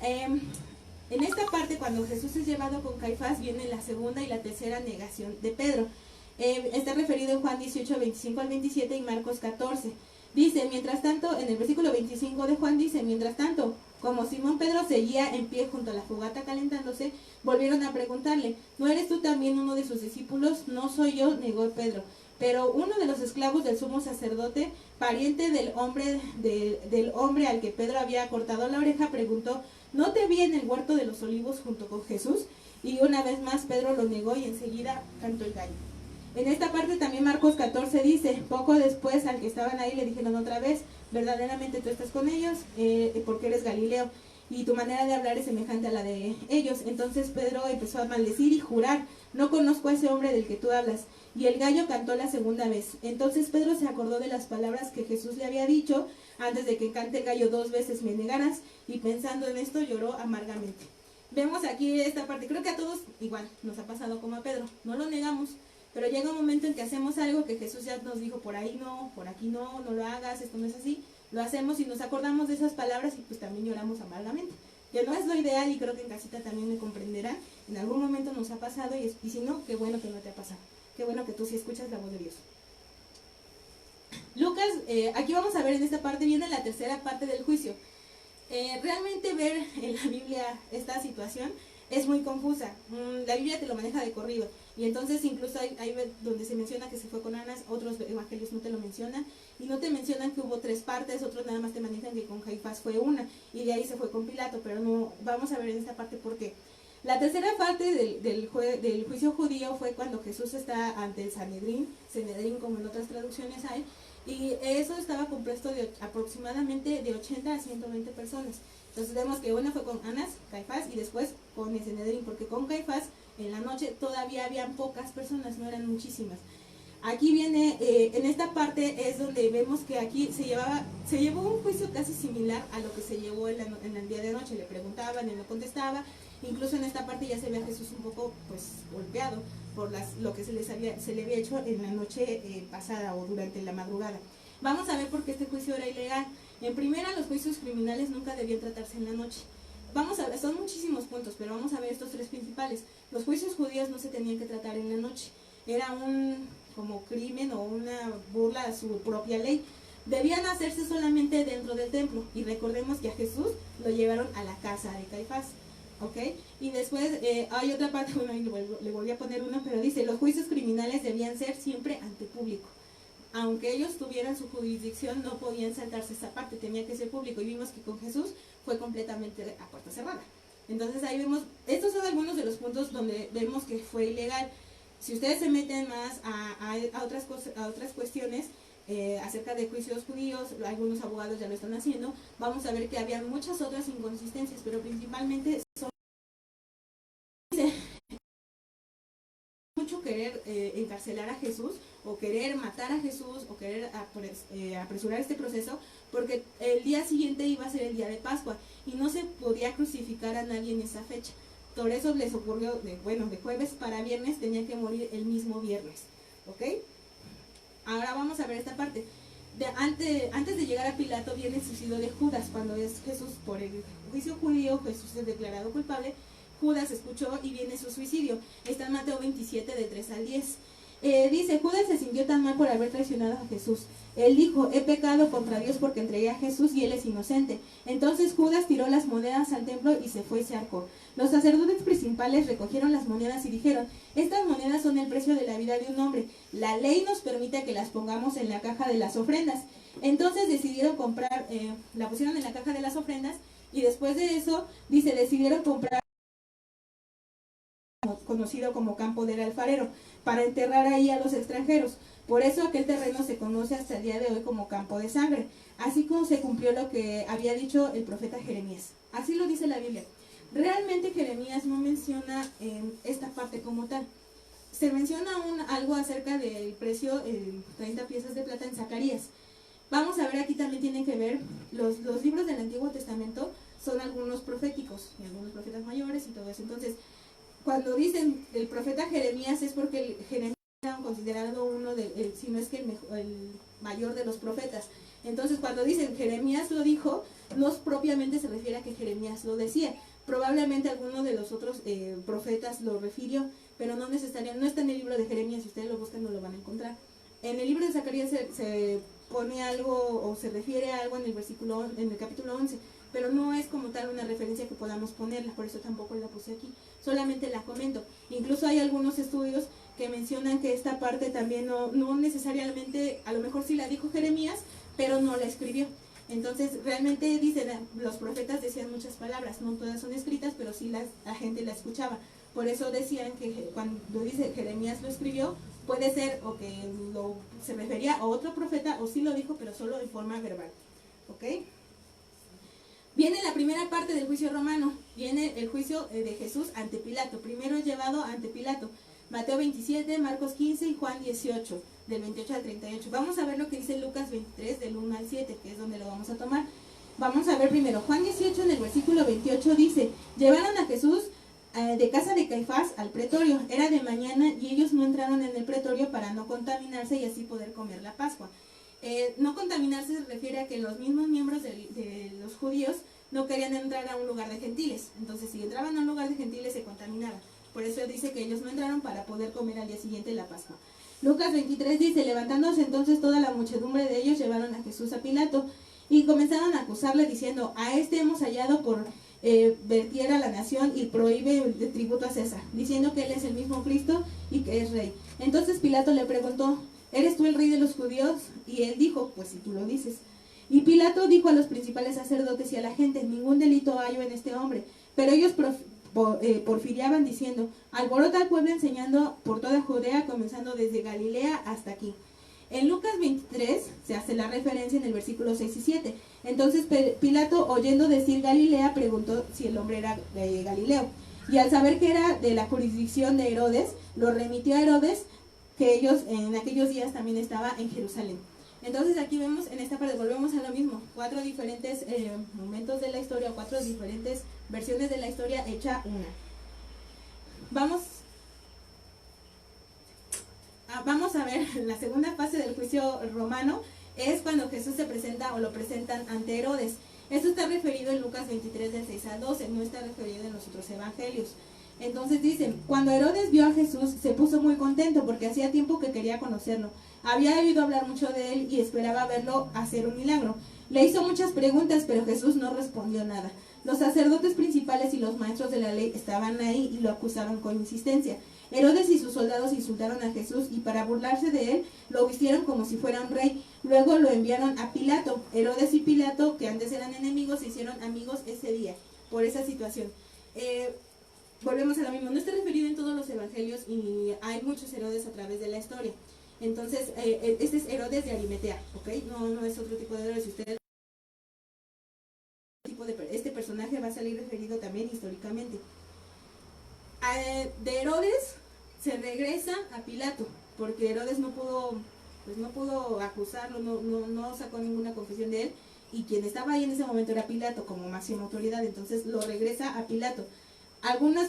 En esta parte, cuando Jesús es llevado con Caifás, viene la segunda y la tercera negación de Pedro. Está referido en Juan 18, 25 al 27 y Marcos 14. Dice, mientras tanto, en el versículo 25 de Juan dice: mientras tanto, como Simón Pedro seguía en pie junto a la fogata calentándose, volvieron a preguntarle: ¿no eres tú también uno de sus discípulos? No soy yo, negó Pedro. Pero uno de los esclavos del sumo sacerdote, pariente del hombre al que Pedro había cortado la oreja, preguntó: ¿no te vi en el huerto de los olivos junto con Jesús? Y una vez más Pedro lo negó y enseguida cantó el gallo. En esta parte también Marcos 14 dice: poco después al que estaban ahí le dijeron otra vez: verdaderamente tú estás con ellos, porque eres Galileo, y tu manera de hablar es semejante a la de ellos. Entonces Pedro empezó a maldecir y jurar: no conozco a ese hombre del que tú hablas. Y el gallo cantó la segunda vez. Entonces Pedro se acordó de las palabras que Jesús le había dicho: antes de que cante el gallo 2 veces me negarás, y pensando en esto lloró amargamente. Vemos aquí esta parte, creo que a todos igual nos ha pasado como a Pedro, no lo negamos, pero llega un momento en que hacemos algo que Jesús ya nos dijo: por ahí no, por aquí no, no lo hagas, esto no es así. Lo hacemos y nos acordamos de esas palabras y pues también lloramos amargamente. Que no es lo ideal y creo que en casita también me comprenderán. En algún momento nos ha pasado y si no, qué bueno que no te ha pasado. Qué bueno que tú sí escuchas la voz de Dios. Lucas, aquí vamos a ver en esta parte, viene la tercera parte del juicio. Realmente ver en la Biblia esta situación es muy confusa. La Biblia te lo maneja de corrido. Y entonces incluso hay donde se menciona que se fue con Anás, otros evangelios no te lo mencionan. Y no te mencionan que hubo 3 partes, otros nada más te manejan que con Caifás fue una. Y de ahí se fue con Pilato, pero no, vamos a ver en esta parte por qué. La tercera parte del juicio judío fue cuando Jesús está ante el Sanedrín como en otras traducciones hay, y eso estaba compuesto de aproximadamente de 80 a 120 personas. Entonces vemos que una fue con Anás, Caifás y después con el Sanedrín, porque con Caifás en la noche todavía habían pocas personas, no eran muchísimas. Aquí viene, en esta parte es donde vemos que aquí se llevó un juicio casi similar a lo que se llevó en el día de anoche. Le preguntaban, él no contestaba. Incluso en esta parte ya se ve a Jesús un poco pues golpeado por lo que se le había hecho en la noche pasada o durante la madrugada. Vamos a ver por qué este juicio era ilegal. En primera, los juicios criminales nunca debían tratarse en la noche. Vamos a ver, son muchísimos puntos, pero vamos a ver estos 3 principales. Los juicios judíos no se tenían que tratar en la noche. Era un como crimen o una burla a su propia ley. Debían hacerse solamente dentro del templo. Y recordemos que a Jesús lo llevaron a la casa de Caifás. ¿Ok? Y después hay otra parte, bueno, le volví a poner una, pero dice: los juicios criminales debían ser siempre ante público. Aunque ellos tuvieran su jurisdicción, no podían saltarse esa parte, tenía que ser público. Y vimos que con Jesús fue completamente a puerta cerrada. Entonces ahí vemos, estos son algunos de los puntos donde vemos que fue ilegal. Si ustedes se meten más a otras cuestiones acerca de juicios judíos, algunos abogados ya lo están haciendo, vamos a ver que había muchas otras inconsistencias, pero principalmente son mucho querer encarcelar a Jesús o querer matar a Jesús o querer apresurar este proceso, porque el día siguiente iba a ser el día de Pascua y no se podía crucificar a nadie en esa fecha. Por eso les ocurrió, de jueves para viernes tenía que morir el mismo viernes. ¿Ok? Ahora vamos a ver esta parte. Antes de llegar a Pilato viene el suicidio de Judas. Cuando es Jesús por el juicio judío, Jesús es declarado culpable. Judas escuchó y viene su suicidio. Está en Mateo 27 de 3 al 10. Dice, Judas se sintió tan mal por haber traicionado a Jesús. Él dijo, he pecado contra Dios porque entregué a Jesús y él es inocente. Entonces Judas tiró las monedas al templo y se fue y se ahorcó. Los sacerdotes principales recogieron las monedas y dijeron, estas monedas son el precio de la vida de un hombre. La ley nos permite que las pongamos en la caja de las ofrendas. Entonces decidieron comprar, la pusieron en la caja de las ofrendas y después de eso, dice, decidieron comprar conocido como campo del alfarero, para enterrar ahí a los extranjeros. Por eso aquel terreno se conoce hasta el día de hoy como campo de sangre, así como se cumplió lo que había dicho el profeta Jeremías. Así lo dice la Biblia. Realmente Jeremías no menciona esta parte como tal. Se menciona algo acerca del precio, 30 piezas de plata en Zacarías. Vamos a ver, aquí también tienen que ver, los libros del Antiguo Testamento son algunos proféticos, y algunos profetas mayores y todo eso. Entonces, cuando dicen el profeta Jeremías es porque Jeremías era considerado uno de, si no es que el mayor de los profetas. Entonces cuando dicen Jeremías lo dijo, no propiamente se refiere a que Jeremías lo decía. Probablemente alguno de los otros profetas lo refirió, pero no necesariamente, no está en el libro de Jeremías, si ustedes lo buscan no lo van a encontrar. En el libro de Zacarías se pone algo o se refiere a algo en el capítulo 11, pero no es como tal una referencia que podamos ponerla, por eso tampoco la puse aquí, solamente la comento. Incluso hay algunos estudios que mencionan que esta parte también no necesariamente, a lo mejor sí la dijo Jeremías, pero no la escribió. Entonces realmente dicen, los profetas decían muchas palabras, no todas son escritas, pero sí la gente la escuchaba. Por eso decían que cuando dice Jeremías lo escribió, puede ser o que se refería a otro profeta, o sí lo dijo, pero solo en forma verbal. ¿Ok? Viene la primera parte del juicio romano, viene el juicio de Jesús ante Pilato. Primero es llevado ante Pilato. Mateo 27, Marcos 15 y Juan 18, del 28 al 38. Vamos a ver lo que dice Lucas 23, del 1 al 7, que es donde lo vamos a tomar. Vamos a ver primero, Juan 18 en el versículo 28 dice, llevaron a Jesús de casa de Caifás al pretorio. Era de mañana y ellos no entraron en el pretorio para no contaminarse y así poder comer la Pascua. No contaminarse se refiere a que los mismos miembros de los judíos no querían entrar a un lugar de gentiles. Entonces, si entraban a un lugar de gentiles, se contaminaban. Por eso dice que ellos no entraron para poder comer al día siguiente la Pascua. Lucas 23 dice, levantándose entonces toda la muchedumbre de ellos, llevaron a Jesús a Pilato y comenzaron a acusarle diciendo, a este hemos hallado por vertir a la nación y prohíbe el tributo a César, diciendo que él es el mismo Cristo y que es rey. Entonces Pilato le preguntó, ¿eres tú el rey de los judíos? Y él dijo, pues si tú lo dices. Y Pilato dijo a los principales sacerdotes y a la gente, ningún delito hallo en este hombre. Pero ellos porfiriaban diciendo, alborota al pueblo enseñando por toda Judea, comenzando desde Galilea hasta aquí. En Lucas 23 se hace la referencia en el versículo 6 y 7. Entonces Pilato, oyendo decir Galilea, preguntó si el hombre era de Galileo. Y al saber que era de la jurisdicción de Herodes, lo remitió a Herodes, que ellos en aquellos días también estaba en Jerusalén. Entonces aquí vemos, en esta parte volvemos a lo mismo, 4 diferentes momentos de la historia, 4 diferentes versiones de la historia hecha una. Vamos a ver, la segunda fase del juicio romano es cuando Jesús se presenta o lo presentan ante Herodes. Esto está referido en Lucas 23 del 6 al 12, no está referido en los otros evangelios. Entonces dicen, cuando Herodes vio a Jesús se puso muy contento porque hacía tiempo que quería conocerlo. Había oído hablar mucho de él y esperaba verlo hacer un milagro. Le hizo muchas preguntas, pero Jesús no respondió nada. Los sacerdotes principales y los maestros de la ley estaban ahí y lo acusaban con insistencia. Herodes y sus soldados insultaron a Jesús y para burlarse de él lo vistieron como si fuera un rey. Luego lo enviaron a Pilato. Herodes y Pilato, que antes eran enemigos, se hicieron amigos ese día por esa situación. Volvemos a lo mismo, no está referido en todos los evangelios y hay muchos Herodes a través de la historia. Entonces, este es Herodes de Arimatea, ¿ok? No es otro tipo de Herodes. Si ustedes este personaje va a salir referido también históricamente. De Herodes se regresa a Pilato, porque Herodes no pudo acusarlo, no sacó ninguna confesión de él, y quien estaba ahí en ese momento era Pilato como máxima autoridad, entonces lo regresa a Pilato. Algunas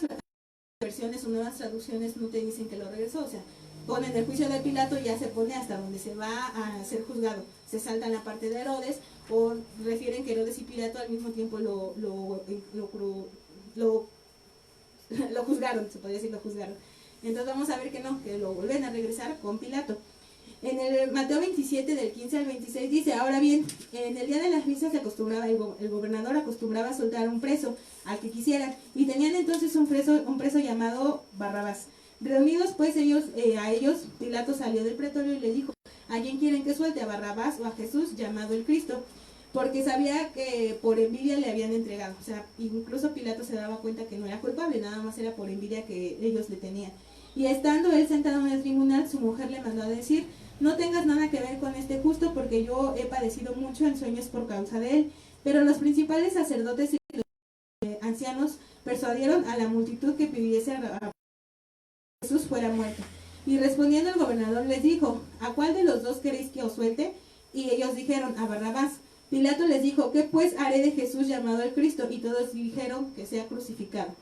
versiones o nuevas traducciones no te dicen que lo regresó, o sea, ponen el juicio de Pilato y ya se pone hasta donde se va a ser juzgado. Se saltan la parte de Herodes o refieren que Herodes y Pilato al mismo tiempo lo juzgaron, se podría decir lo juzgaron. Entonces vamos a ver que no, que lo vuelven a regresar con Pilato. En el Mateo 27, del 15 al 26 dice, ahora bien, en el día de las misas se acostumbraba, el gobernador acostumbraba a soltar un preso al que quisieran, y tenían entonces un preso llamado Barrabás. Reunidos pues a ellos, Pilato salió del pretorio y le dijo, ¿a quién quieren que suelte, a Barrabás o a Jesús llamado el Cristo? Porque sabía que por envidia le habían entregado. O sea, incluso Pilato se daba cuenta que no era culpable, nada más era por envidia que ellos le tenían. Y estando él sentado en el tribunal, su mujer le mandó a decir, no tengas nada que ver con este justo, porque yo he padecido mucho en sueños por causa de él. Pero los principales sacerdotes y los ancianos persuadieron a la multitud que pidiese a Jesús fuera muerto. Y respondiendo el gobernador les dijo, ¿a cuál de los dos queréis que os suelte? Y ellos dijeron, a Barrabás. Pilato les dijo, ¿qué pues haré de Jesús llamado el Cristo? Y todos dijeron que sea crucificado.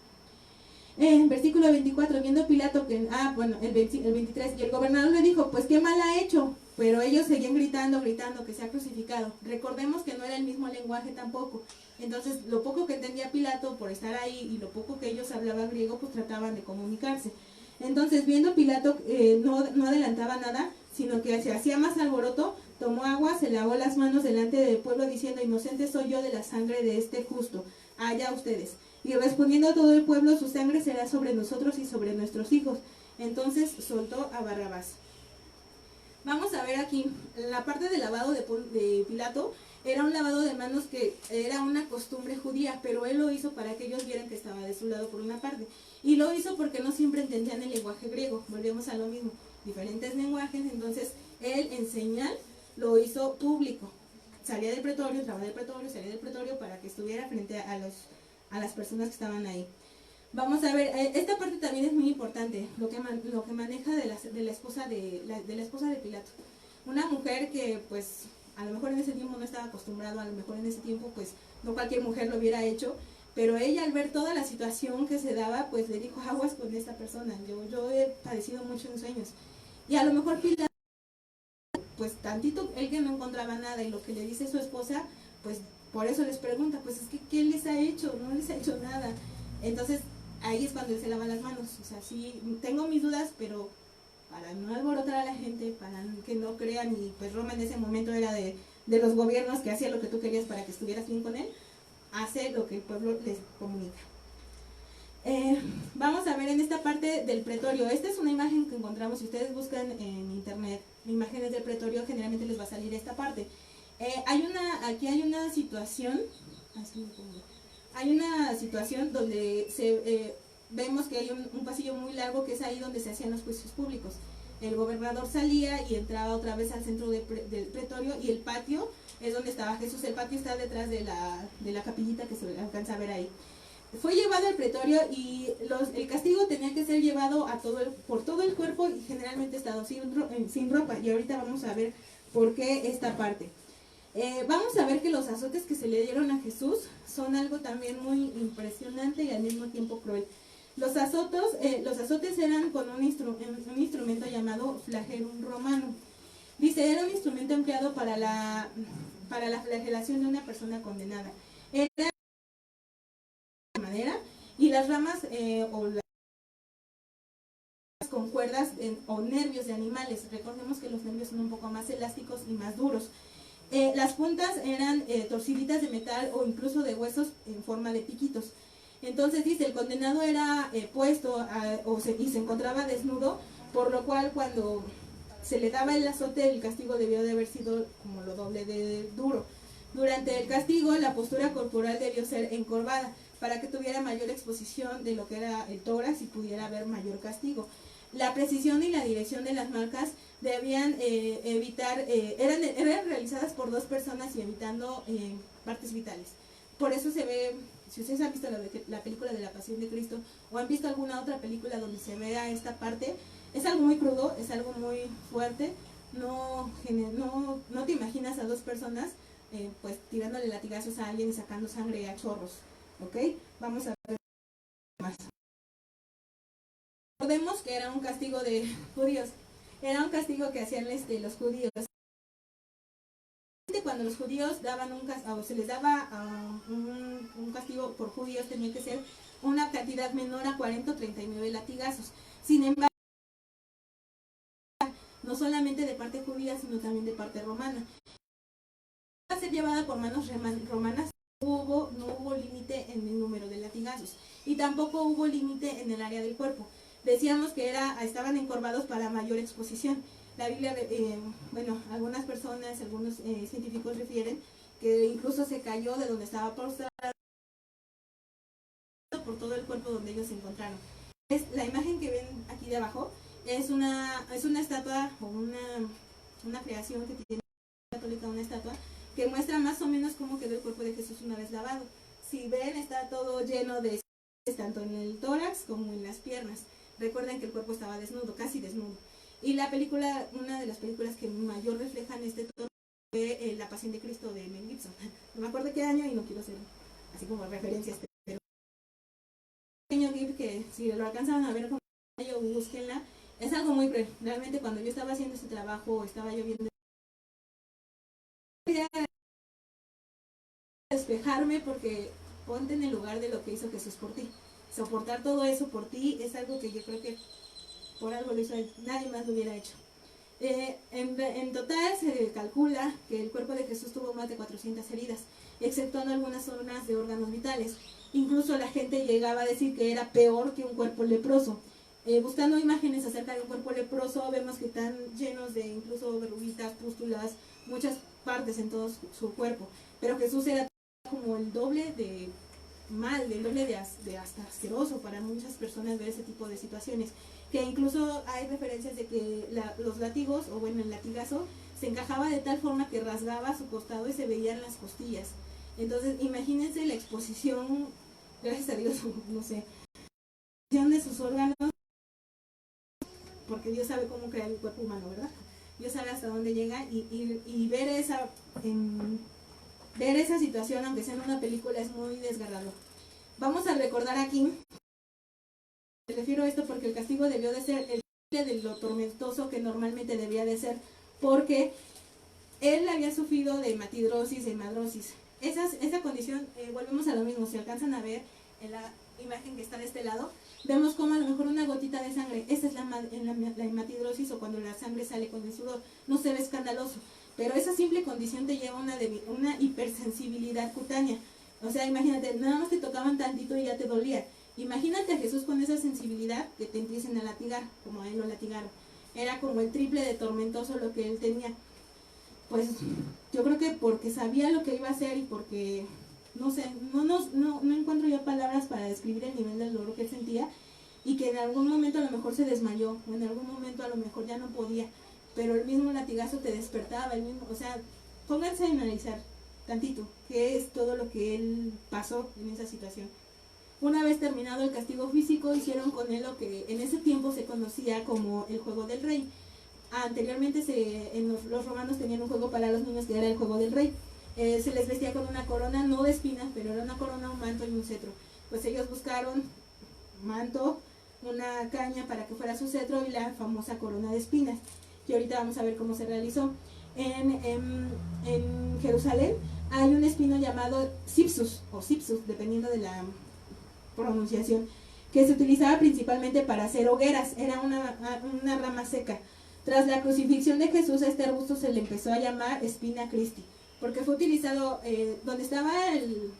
Versículo 24, viendo Pilato que, el 23, y el gobernador le dijo, pues qué mal ha hecho, pero ellos seguían gritando que sea crucificado. Recordemos que no era el mismo lenguaje tampoco, entonces lo poco que entendía Pilato por estar ahí y lo poco que ellos hablaban griego, pues trataban de comunicarse. Entonces viendo Pilato no adelantaba nada, sino que se hacía más alboroto, tomó agua, se lavó las manos delante del pueblo diciendo, inocente soy yo de la sangre de este justo, allá ustedes. Y respondiendo a todo el pueblo, su sangre será sobre nosotros y sobre nuestros hijos. Entonces soltó a Barrabás. Vamos a ver aquí, la parte del lavado de Pilato, era un lavado de manos que era una costumbre judía, pero él lo hizo para que ellos vieran que estaba de su lado por una parte. Y lo hizo porque no siempre entendían el lenguaje griego, volvemos a lo mismo, diferentes lenguajes, entonces él en señal lo hizo público. Salía del pretorio, entraba del pretorio, salía del pretorio para que estuviera frente a las personas que estaban ahí. Vamos a ver, esta parte también es muy importante, lo que maneja de la esposa de Pilato. Una mujer que pues a lo mejor en ese tiempo no estaba acostumbrado, a lo mejor en ese tiempo pues no cualquier mujer lo hubiera hecho, pero ella al ver toda la situación que se daba, pues le dijo, aguas con esta persona, yo he padecido mucho en sueños. Y a lo mejor Pilato, pues tantito él que no encontraba nada, y lo que le dice su esposa, pues por eso les pregunta, pues es que ¿qué les ha hecho? No les ha hecho nada. Entonces ahí es cuando él se lava las manos. O sea, sí, tengo mis dudas, pero para no alborotar a la gente, para que no crean, y pues Roma en ese momento era de los gobiernos que hacía lo que tú querías para que estuvieras bien con él, hace lo que el pueblo les comunica. Vamos a ver en esta parte del pretorio. Esta es una imagen que encontramos, si ustedes buscan en internet imágenes del pretorio, generalmente les va a salir esta parte. Aquí hay una situación, donde vemos que hay un pasillo muy largo que es ahí donde se hacían los juicios públicos. El gobernador salía y entraba otra vez al centro del pretorio, y el patio es donde estaba Jesús. El patio está detrás de la capillita que se alcanza a ver ahí. Fue llevado al pretorio y el castigo tenía que ser llevado por todo el cuerpo, y generalmente estaba sin ropa, y ahorita vamos a ver por qué esta parte. Vamos a ver que los azotes que se le dieron a Jesús son algo también muy impresionante y al mismo tiempo cruel. Los azotes eran con un instrumento llamado flagelum romano. Dice, era un instrumento empleado para la flagelación de una persona condenada. Era de madera, y las ramas o las con cuerdas o nervios de animales. Recordemos que los nervios son un poco más elásticos y más duros. Las puntas eran torciditas de metal o incluso de huesos en forma de piquitos. Entonces dice, el condenado era puesto y se encontraba desnudo, por lo cual cuando se le daba el azote, el castigo debió de haber sido como lo doble de duro. Durante el castigo, la postura corporal debió ser encorvada para que tuviera mayor exposición de lo que era el tórax y pudiera haber mayor castigo. La precisión y la dirección de las marcas debían eran realizadas por dos personas y evitando partes vitales. Por eso se ve, si ustedes han visto la película de la Pasión de Cristo o han visto alguna otra película donde se vea esta parte, es algo muy crudo, es algo muy fuerte. No te imaginas a dos personas pues tirándole latigazos a alguien y sacando sangre a chorros, ¿ok? Vamos a ver más. Recordemos que era un castigo de judíos, era un castigo que hacían los judíos. Cuando los judíos daban se les daba un castigo por judíos, tenía que ser una cantidad menor a 40 o 39 latigazos. Sin embargo, no solamente de parte judía, sino también de parte romana. Va a ser llevada por manos romanas. No hubo límite en el número de latigazos y tampoco hubo límite en el área del cuerpo. Decíamos que estaban encorvados para mayor exposición. La Biblia, algunas personas, algunos científicos refieren que incluso se cayó de donde estaba postrado por todo el cuerpo donde ellos se encontraron. La imagen que ven aquí de abajo es una estatua o una creación que tiene la católica, una estatua que muestra más o menos cómo quedó el cuerpo de Jesús una vez lavado. Si ven, está todo lleno de tanto en el tórax como en las piernas. Recuerden que el cuerpo estaba desnudo, casi desnudo. Y la película, una de las películas que mayor reflejan este tono fue La Pasión de Cristo de Mel Gibson. No me acuerdo qué año y no quiero hacer así como referencia pero pequeño GIF que si lo alcanzaban a ver como yo, búsquenla. Es algo muy breve. Realmente cuando yo estaba haciendo ese trabajo, estaba yo viendo despejarme, porque ponte en el lugar de lo que hizo Jesús por ti. Soportar todo eso por ti es algo que yo creo que por algo lo hizo él, nadie más lo hubiera hecho. En total se calcula que el cuerpo de Jesús tuvo más de 400 heridas, exceptuando algunas zonas de órganos vitales. Incluso la gente llegaba a decir que era peor que un cuerpo leproso. Buscando imágenes acerca de un cuerpo leproso, vemos que están llenos de incluso verruguitas, pústulas, muchas partes en todo su cuerpo. Pero Jesús era como el doble de mal, el doble de hasta asqueroso para muchas personas ver ese tipo de situaciones. Que incluso hay referencias de que los látigos, o bueno, el latigazo, se encajaba de tal forma que rasgaba su costado y se veían las costillas. Entonces, imagínense la exposición, gracias a Dios, no sé, de sus órganos, porque Dios sabe cómo crear el cuerpo humano, ¿verdad? Dios sabe hasta dónde llega y ver esa situación, aunque sea en una película, es muy desgarrador. Vamos a recordar aquí, me refiero a esto porque el castigo debió de ser el doble de lo tormentoso que normalmente debía de ser, porque él había sufrido de hematidrosis, de hemadrosis. Esa condición, volvemos a lo mismo, si alcanzan a ver en la imagen que está de este lado, vemos como a lo mejor una gotita de sangre, esa es la hematidrosis, o cuando la sangre sale con el sudor, no se ve escandaloso, pero esa simple condición te lleva a una hipersensibilidad cutánea. O sea, imagínate, nada más te tocaban tantito y ya te dolía. Imagínate a Jesús con esa sensibilidad, que te empiecen a latigar, como a él lo latigaron. Era como el triple de tormentoso lo que él tenía. Pues yo creo que porque sabía lo que iba a hacer y porque, no sé, no encuentro yo palabras para describir el nivel del dolor que él sentía, y que en algún momento a lo mejor se desmayó, o en algún momento a lo mejor ya no podía, pero el mismo latigazo te despertaba, o sea, pónganse a analizar tantito qué es todo lo que él pasó en esa situación. Una vez terminado el castigo físico, hicieron con él lo que en ese tiempo se conocía como el juego del rey. Anteriormente los romanos tenían un juego para los niños que era el juego del rey. Se les vestía con una corona, no de espinas, pero era una corona, un manto y un cetro. Pues ellos buscaron manto, una caña para que fuera su cetro y la famosa corona de espinas, que ahorita vamos a ver cómo se realizó. En Jerusalén hay un espino llamado Cipsus, o Cipsus, dependiendo de la pronunciación, que se utilizaba principalmente para hacer hogueras, era una rama seca. Tras la crucifixión de Jesús, a este arbusto se le empezó a llamar Spina Christi, porque fue utilizado donde estaba el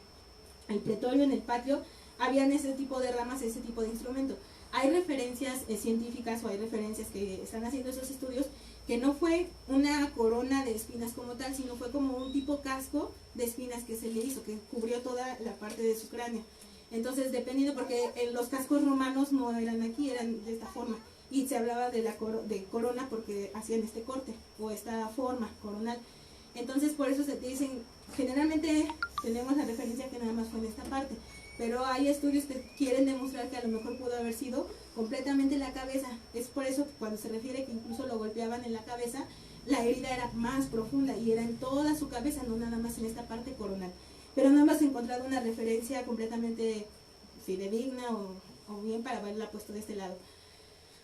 pretorio, en el patio, habían ese tipo de ramas, ese tipo de instrumento. Hay referencias científicas, o hay referencias que están haciendo esos estudios, que no fue una corona de espinas como tal, sino fue como un tipo casco de espinas que se le hizo, que cubrió toda la parte de su cráneo. Entonces, dependiendo, porque los cascos romanos no eran aquí, eran de esta forma, y se hablaba de corona porque hacían este corte, o esta forma coronal. Entonces, por eso se dicen, generalmente tenemos la referencia que nada más fue en esta parte, pero hay estudios que quieren demostrar que a lo mejor pudo haber sido completamente en la cabeza. Es por eso que cuando se refiere que incluso lo golpeaban en la cabeza, la herida era más profunda y era en toda su cabeza, no nada más en esta parte coronal. Pero no hemos encontrado una referencia completamente fidedigna o bien para haberla puesto de este lado.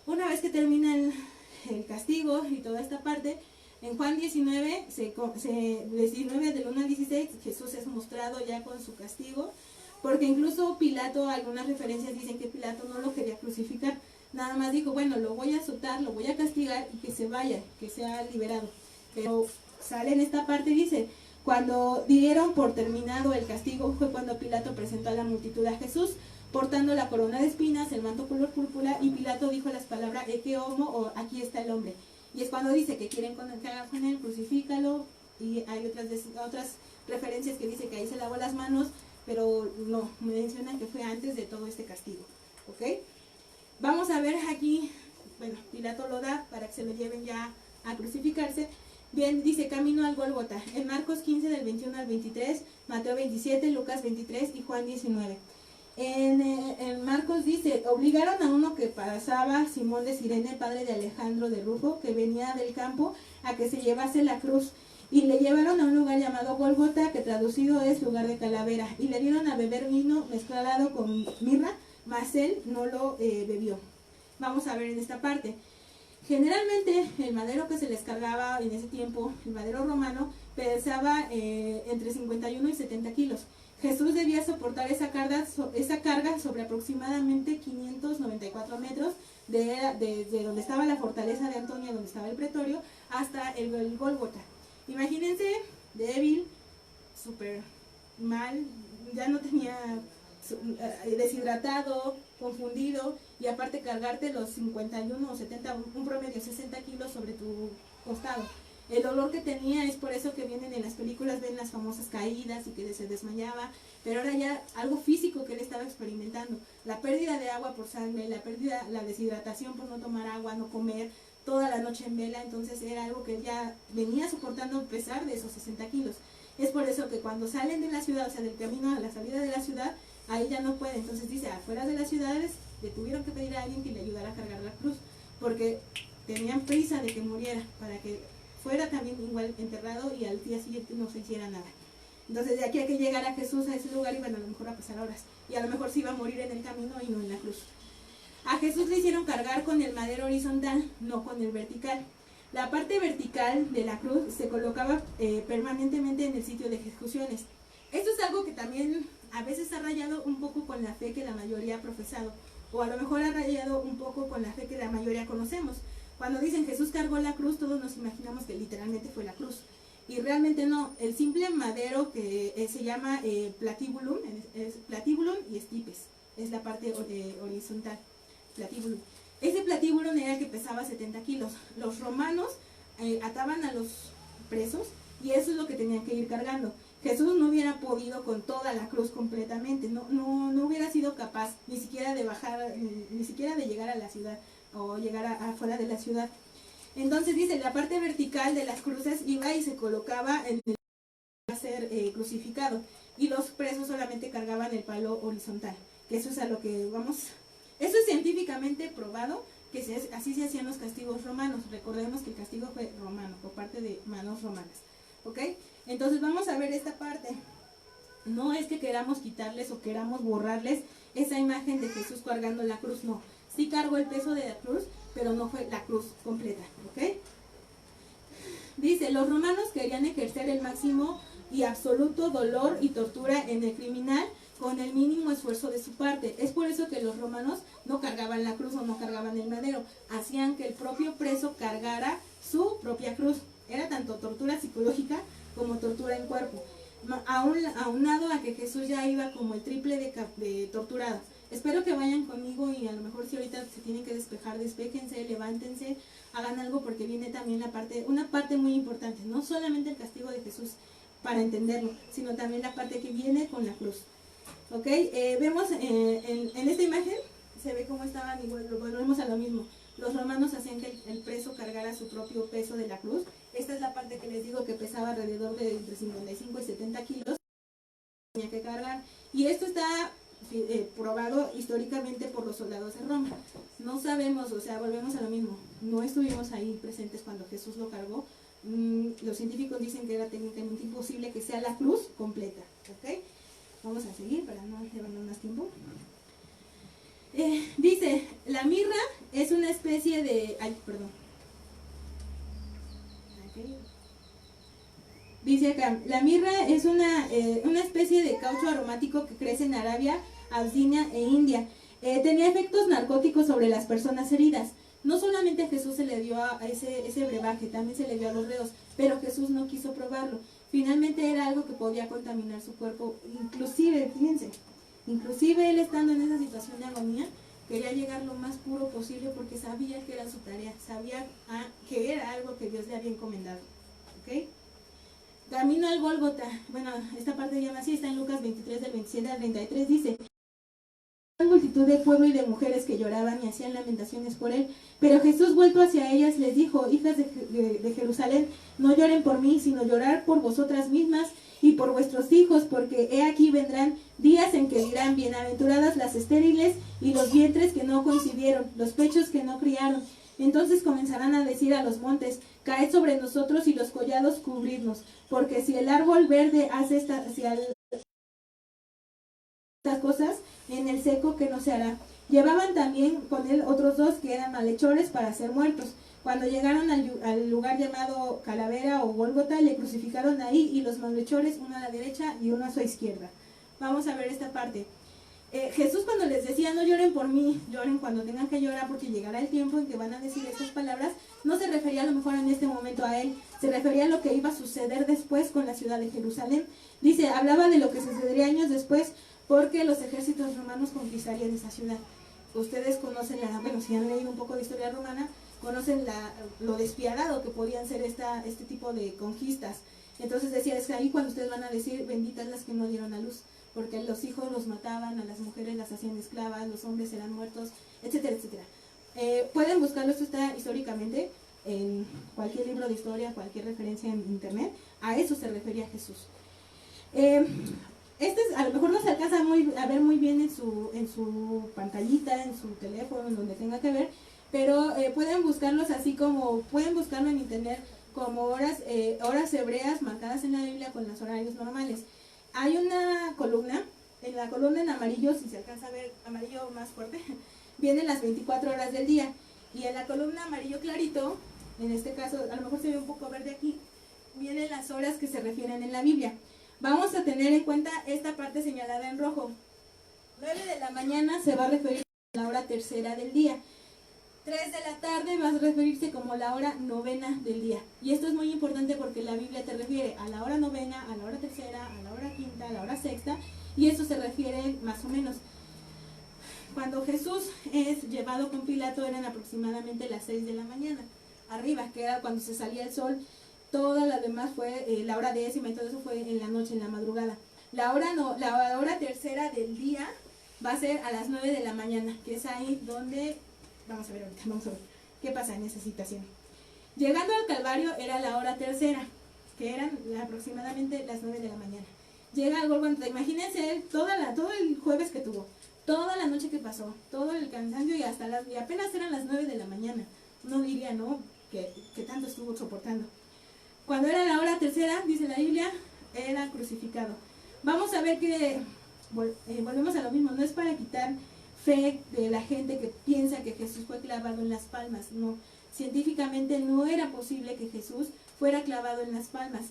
Una vez que termina el castigo y toda esta parte, en Juan 19, 19 del 1 al 16, Jesús es mostrado ya con su castigo, porque incluso Pilato, algunas referencias dicen que Pilato no lo quería crucificar, nada más dijo, bueno, lo voy a azotar, lo voy a castigar y que se vaya, que sea liberado. Pero sale en esta parte, dice, cuando dieron por terminado el castigo fue cuando Pilato presentó a la multitud a Jesús, portando la corona de espinas, el manto color púrpura, y Pilato dijo las palabras Ecce homo, o aquí está el hombre. Y es cuando dice que quieren que haga con él, crucifícalo, y hay otras referencias que dice que ahí se lavó las manos, pero no, menciona que fue antes de todo este castigo, ¿ok? Vamos a ver aquí, bueno, Pilato lo da para que se lo lleven ya a crucificarse. Bien, dice camino al Gólgota, en Marcos 15 del 21 al 23, Mateo 27, Lucas 23 y Juan 19. En Marcos dice, obligaron a uno que pasaba, Simón de Cirene, padre de Alejandro de Rufo, que venía del campo, a que se llevase la cruz. Y le llevaron a un lugar llamado Gólgota, que traducido es lugar de calavera. Y le dieron a beber vino mezclado con mirra, mas él no lo bebió. Vamos a ver en esta parte. Generalmente el madero que se les cargaba en ese tiempo, el madero romano, pesaba entre 51 y 70 kilos. Jesús debía soportar esa carga sobre aproximadamente 594 metros, desde donde estaba la fortaleza de Antonia, donde estaba el pretorio, hasta el Gólgota. Imagínense, débil, súper mal, ya no tenía, deshidratado, confundido, y aparte cargarte los 51 o 70, un promedio de 60 kilos sobre tu costado. El dolor que tenía es por eso que vienen en las películas, ven las famosas caídas y que se desmayaba, pero era ya algo físico que él estaba experimentando. La pérdida de agua por sangre, la deshidratación por no tomar agua, no comer, toda la noche en vela, entonces era algo que él ya venía soportando a pesar de esos 60 kilos. Es por eso que cuando salen de la ciudad, o sea, del camino a la salida de la ciudad, ahí ya no puede. Entonces dice, afuera de las ciudades le tuvieron que pedir a alguien que le ayudara a cargar la cruz, porque tenían prisa de que muriera, para que fuera también igual enterrado y al día siguiente no se hiciera nada. Entonces de aquí a que llegara Jesús a ese lugar iban a lo mejor a pasar horas, y a lo mejor se iba a morir en el camino y no en la cruz. A Jesús le hicieron cargar con el madero horizontal, no con el vertical. La parte vertical de la cruz se colocaba permanentemente en el sitio de ejecuciones. Esto es algo que también a veces ha rayado un poco con la fe que la mayoría ha profesado, o a lo mejor ha rayado un poco con la fe que la mayoría conocemos. Cuando dicen Jesús cargó la cruz, todos nos imaginamos que literalmente fue la cruz. Y realmente no, el simple madero que se llama platibulum, es platibulum y stipes, es la parte horizontal, platibulum. Ese platibulum era el que pesaba 70 kilos. Los romanos ataban a los presos y eso es lo que tenían que ir cargando. Jesús no hubiera podido con toda la cruz completamente, no hubiera sido capaz ni siquiera de bajar, ni siquiera de llegar a la ciudad o llegar afuera de la ciudad. Entonces dice, la parte vertical de las cruces iba y se colocaba en el a ser crucificado, y los presos solamente cargaban el palo horizontal, que eso es a lo que vamos. Eso es científicamente probado, que así se hacían los castigos romanos. Recordemos que el castigo fue romano, por parte de manos romanas, ¿ok? Entonces vamos a ver esta parte. No es que queramos quitarles o queramos borrarles esa imagen de Jesús cargando la cruz, no. Sí cargó el peso de la cruz, pero no fue la cruz completa, ¿ok? Dice, los romanos querían ejercer el máximo y absoluto dolor y tortura en el criminal con el mínimo esfuerzo de su parte. Es por eso que los romanos no cargaban la cruz o no cargaban el madero. Hacían que el propio preso cargara su propia cruz. Era tanto tortura psicológica como tortura en cuerpo. Aunado a que Jesús ya iba como el triple de torturado. Espero que vayan conmigo y a lo mejor si ahorita se tienen que despejar, despéjense, levántense, hagan algo porque viene también una parte muy importante, no solamente el castigo de Jesús para entenderlo, sino también la parte que viene con la cruz. ¿Ok? Vemos en esta imagen, se ve cómo estaban igual, volvemos a lo mismo. Los romanos hacían que el preso cargara su propio peso de la cruz. Esta es la parte que les digo que pesaba alrededor de entre 55 y 70 kilos. Tenía que cargar. Y esto está probado históricamente por los soldados de Roma. No sabemos, o sea, volvemos a lo mismo. No estuvimos ahí presentes cuando Jesús lo cargó. Los científicos dicen que era técnicamente imposible que sea la cruz completa. ¿Ok? Vamos a seguir para no llevarnos más tiempo. Dice, la mirra es una especie de... Ay, perdón. Okay. Dice acá, la mirra es una especie de caucho aromático que crece en Arabia, Abisinia e India. Tenía efectos narcóticos sobre las personas heridas. No solamente a Jesús se le dio a ese brebaje, también se le dio a los reos, pero Jesús no quiso probarlo. Finalmente era algo que podía contaminar su cuerpo, inclusive, fíjense, inclusive él estando en esa situación de agonía, quería llegar lo más puro posible porque sabía que era su tarea, sabía que era algo que Dios le había encomendado. ¿Ok? Camino al Gólgota, bueno, esta parte llama así, está en Lucas 23 del 27 al 33, dice: una multitud de pueblo y de mujeres que lloraban y hacían lamentaciones por él, pero Jesús, vuelto hacia ellas, les dijo: hijas de Jerusalén, no lloren por mí, sino llorar por vosotras mismas y por vuestros hijos, porque he aquí vendrán días en que dirán: bienaventuradas las estériles y los vientres que no concibieron, los pechos que no criaron. Entonces comenzarán a decir a los montes: caed sobre nosotros, y los collados cubridnos, porque si el árbol verde hace estas cosas, en el seco que no se hará. Llevaban también con él otros dos que eran malhechores para ser muertos. Cuando llegaron al lugar llamado Calavera o Gólgota, le crucificaron ahí, y los malhechores, uno a la derecha y uno a su izquierda. Vamos a ver esta parte. Jesús, cuando les decía: no lloren por mí, lloren cuando tengan que llorar, porque llegará el tiempo en que van a decir estas palabras, no se refería a lo mejor en este momento a él, se refería a lo que iba a suceder después con la ciudad de Jerusalén. Dice, hablaba de lo que sucedería años después, porque los ejércitos romanos conquistarían esa ciudad. Ustedes conocen bueno, si han leído un poco de historia romana, conocen lo despiadado que podían ser este tipo de conquistas. Entonces decía, es que ahí cuando ustedes van a decir: benditas las que no dieron a luz, porque los hijos los mataban, a las mujeres las hacían esclavas, los hombres eran muertos, etcétera, etcétera. Pueden buscarlo, esto está históricamente en cualquier libro de historia, cualquier referencia en internet. A eso se refería Jesús. A lo mejor no se alcanza a ver muy bien en su pantallita, en su teléfono, en donde tenga que ver, pero pueden buscarlos así como, pueden buscarlo en internet como horas hebreas marcadas en la Biblia con los horarios normales. Hay una columna, en la columna en amarillo, si se alcanza a ver amarillo más fuerte, vienen las 24 horas del día, y en la columna amarillo clarito, en este caso a lo mejor se ve un poco verde aquí, vienen las horas que se refieren en la Biblia. Vamos a tener en cuenta esta parte señalada en rojo. 9 de la mañana se va a referir a la hora tercera del día. 3 de la tarde va a referirse como la hora novena del día. Y esto es muy importante porque la Biblia te refiere a la hora novena, a la hora tercera, a la hora quinta, a la hora sexta, y eso se refiere más o menos. Cuando Jesús es llevado con Pilato eran aproximadamente las 6 de la mañana. Arriba, que era cuando se salía el sol. Toda la demás fue la hora décima, y todo eso fue en la noche, en la madrugada. La hora tercera del día va a ser a las 9 de la mañana, que es ahí donde, vamos a ver qué pasa en esa situación. Llegando al Calvario era la hora tercera, que eran aproximadamente las 9 de la mañana. Llega al Gólgota, imagínense todo el jueves que tuvo, toda la noche que pasó, todo el cansancio, y apenas eran las 9 de la mañana. Uno diría, ¿no?, que tanto estuvo soportando. Cuando era la hora tercera, dice la Biblia, era crucificado. Vamos a ver que volvemos a lo mismo, no es para quitar fe de la gente que piensa que Jesús fue clavado en las palmas, no. Científicamente no era posible que Jesús fuera clavado en las palmas.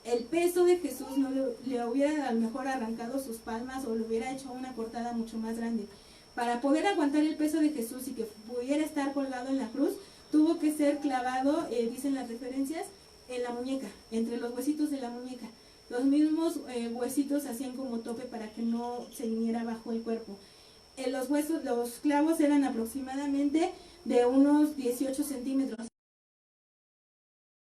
El peso de Jesús no le hubiera a lo mejor arrancado sus palmas, o le hubiera hecho una cortada mucho más grande. Para poder aguantar el peso de Jesús y que pudiera estar colgado en la cruz, tuvo que ser clavado, dicen las referencias, en la muñeca, entre los huesitos de la muñeca. Los mismos huesitos hacían como tope para que no se viniera bajo el cuerpo. Los clavos eran aproximadamente de unos 18 centímetros.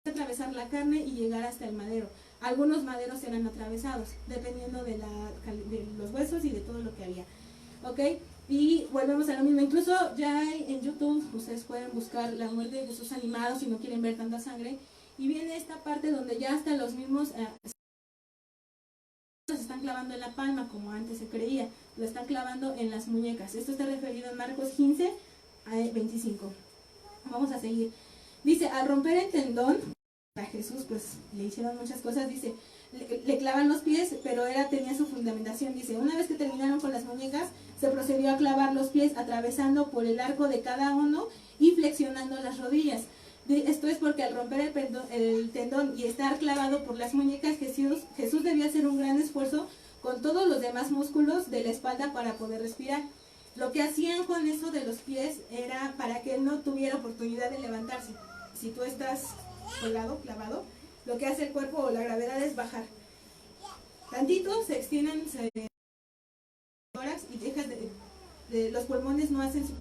Atravesar la carne y llegar hasta el madero. Algunos maderos eran atravesados, dependiendo de los huesos y de todo lo que había. ¿Ok? Y volvemos a lo mismo. Incluso ya hay en YouTube, ustedes pueden buscar la muerte de Jesús animado si no quieren ver tanta sangre. Y viene esta parte donde ya hasta los mismos se están clavando en la palma, como antes se creía, lo están clavando en las muñecas. Esto está referido en Marcos 15 a 25. Vamos a seguir. Dice, al romper el tendón, a Jesús pues le hicieron muchas cosas, dice, le clavan los pies, pero tenía su fundamentación. Dice, una vez que terminaron con las muñecas, se procedió a clavar los pies, atravesando por el arco de cada uno y flexionando las rodillas. Esto es porque al romper el tendón y estar clavado por las muñecas, Jesús debía hacer un gran esfuerzo con todos los demás músculos de la espalda para poder respirar. Lo que hacían con eso de los pies era para que él no tuviera oportunidad de levantarse. Si tú estás colgado, clavado, lo que hace el cuerpo o la gravedad es bajar. Tantito se extienden horas y dejas los pulmones no hacen su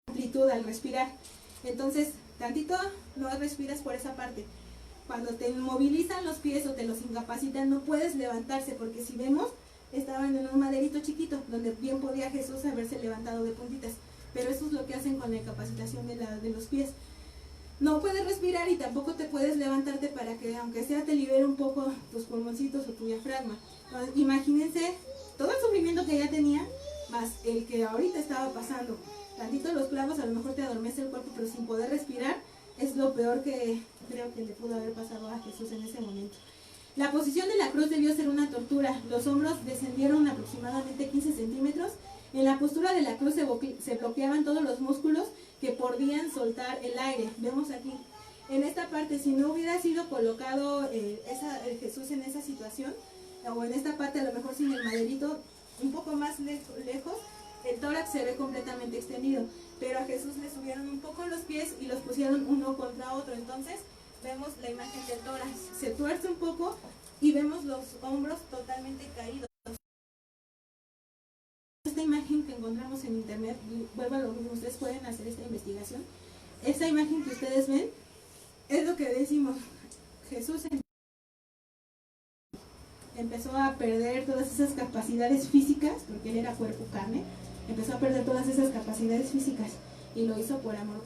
amplitud al respirar. Entonces, tantito no respiras por esa parte. Cuando te inmovilizan los pies o te los incapacitan, no puedes levantarse, porque si vemos, estaban en un maderito chiquito, donde bien podía Jesús haberse levantado de puntitas. Pero eso es lo que hacen con la incapacitación de los pies. No puedes respirar y tampoco te puedes levantarte para que, aunque sea, te libere un poco tus pulmoncitos o tu diafragma. Entonces, imagínense todo el sufrimiento que ya tenía, más el que ahorita estaba pasando. Tantito los clavos a lo mejor te adormece el cuerpo, pero sin poder respirar es lo peor que creo que le pudo haber pasado a Jesús en ese momento. La posición de la cruz debió ser una tortura. Los hombros descendieron aproximadamente 15 centímetros. En la postura de la cruz se bloqueaban todos los músculos que podían soltar el aire. Vemos aquí, en esta parte, si no hubiera sido colocado Jesús en esa situación, o en esta parte a lo mejor sin el maderito, un poco más lejos, el tórax se ve completamente extendido, pero a Jesús le subieron un poco los pies y los pusieron uno contra otro. Entonces vemos la imagen del tórax, se tuerce un poco y vemos los hombros totalmente caídos. Esta imagen que encontramos en internet, vuelvo a lo mismo, ustedes pueden hacer esta investigación. Esta imagen que ustedes ven es lo que decimos, Jesús empezó a perder todas esas capacidades físicas, porque él era cuerpo carne, empezó a perder todas esas capacidades físicas y lo hizo por amor,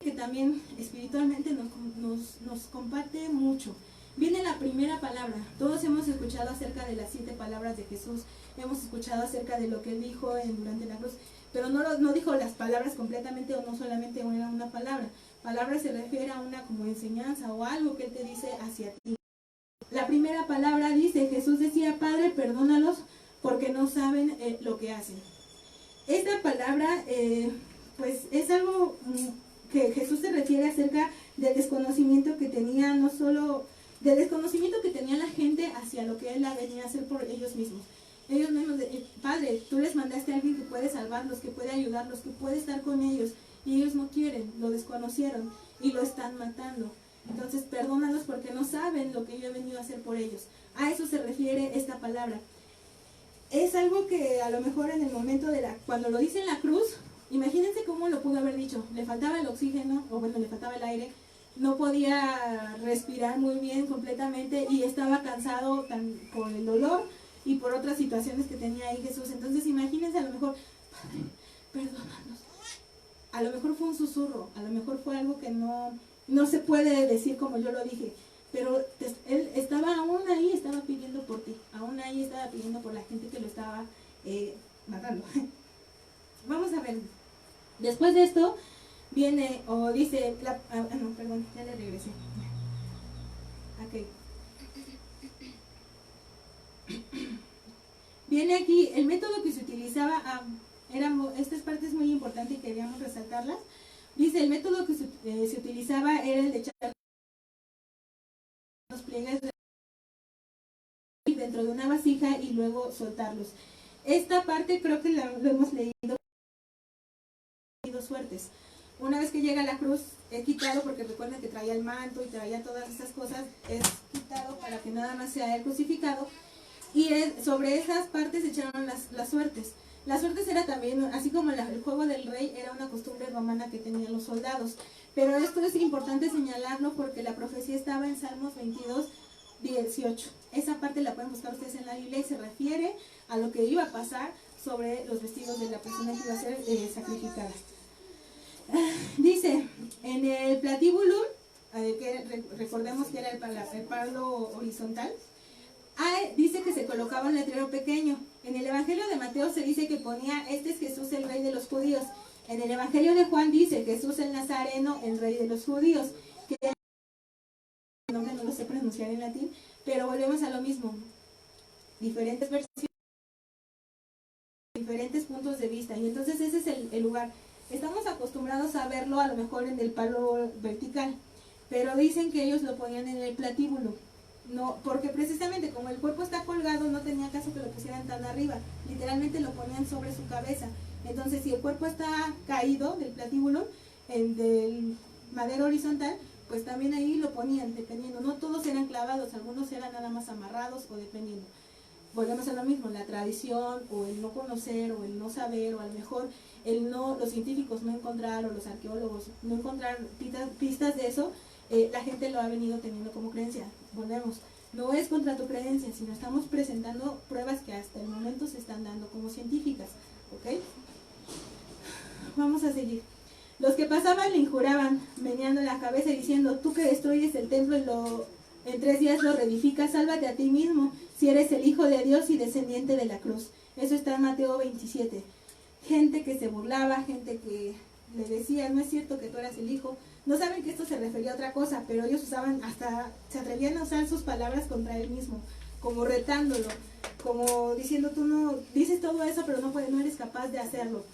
que también espiritualmente nos comparte mucho. Viene la primera palabra. Todos hemos escuchado acerca de las 7 palabras de Jesús, hemos escuchado acerca de lo que él dijo durante la cruz, pero no dijo las palabras completamente, o no solamente era una palabra. Palabra se refiere a una como enseñanza o algo que él te dice hacia ti. La primera palabra dice, Jesús decía, Padre, perdónalos porque no saben lo que hacen. Esta palabra pues es algo que Jesús se refiere acerca del desconocimiento que tenía, no solo del desconocimiento que tenía la gente hacia lo que él venía a hacer por ellos mismos. Ellos mismos, Padre, tú les mandaste a alguien que puede salvarlos, que puede ayudarlos, que puede estar con ellos, y ellos no quieren, lo desconocieron y lo están matando. Entonces perdónalos porque no saben lo que yo he venido a hacer por ellos. A eso se refiere esta palabra. Es algo que a lo mejor en el momento cuando lo dice en la cruz, imagínense cómo lo pudo haber dicho. Le faltaba el oxígeno, o bueno, le faltaba el aire, no podía respirar muy bien completamente y estaba cansado por el dolor y por otras situaciones que tenía ahí Jesús. Entonces imagínense, a lo mejor, Padre, perdónanos. A lo mejor fue un susurro, a lo mejor fue algo que no se puede decir como yo lo dije, pero él estaba aún ahí, estaba pidiendo por ti, aún ahí estaba pidiendo por la gente que lo estaba matando. Vamos a ver, después de esto viene, o dice, no, perdón, ya le regresé. Ok. Viene aquí, el método que se utilizaba, esta parte es muy importante y queríamos resaltarla. Dice, el método que se utilizaba era el de echar los pliegues dentro de una vasija y luego soltarlos. Esta parte creo que lo hemos leído suertes. Una vez que llega la cruz, he quitado, porque recuerden que traía el manto y traía todas estas cosas, es quitado para que nada más sea el crucificado, y sobre esas partes echaron las suertes. Las suertes era también, así como el juego del rey, era una costumbre romana que tenían los soldados. Pero esto es importante señalarlo porque la profecía estaba en Salmos 22, 18. Esa parte la pueden buscar ustedes en la Biblia y se refiere a lo que iba a pasar sobre los vestidos de la persona que iba a ser sacrificada. Dice, en el platíbulum, que recordemos que era el palo horizontal, dice que se colocaba un letrero pequeño. En el Evangelio de Mateo se dice que ponía, este es Jesús el Rey de los Judíos. En el Evangelio de Juan dice, Jesús el Nazareno, el Rey de los Judíos. Que el nombre no lo sé pronunciar en latín, pero volvemos a lo mismo. Diferentes versiones, diferentes puntos de vista. Y entonces ese es el lugar. Estamos acostumbrados a verlo a lo mejor en el palo vertical, pero dicen que ellos lo ponían en el platíbulo. No, porque precisamente como el cuerpo está colgado, no tenía caso que lo pusieran tan arriba, literalmente lo ponían sobre su cabeza. Entonces, si el cuerpo está caído del platíbulo, del madero horizontal, pues también ahí lo ponían, dependiendo. No todos eran clavados, algunos eran nada más amarrados o dependiendo. Volvemos a lo mismo, la tradición o el no conocer o el no saber o a lo mejor los científicos no encontraron, los arqueólogos no encontraron pistas de eso, la gente lo ha venido teniendo como creencia. Volvemos, no es contra tu creencia, sino estamos presentando pruebas que hasta el momento se están dando como científicas, ¿ok? Vamos a seguir. Los que pasaban le injuraban, meneando la cabeza y diciendo: tú que destruyes el templo y en 3 días lo reedificas, sálvate a ti mismo, si eres el Hijo de Dios y descendiente de la cruz. Eso está en Mateo 27. Gente que se burlaba, gente que le decía: no es cierto que tú eras el Hijo. No saben que esto se refería a otra cosa, pero ellos usaban, hasta se atrevían a usar sus palabras contra él mismo, como retándolo, como diciendo: tú no dices todo eso, pero no eres capaz de hacerlo.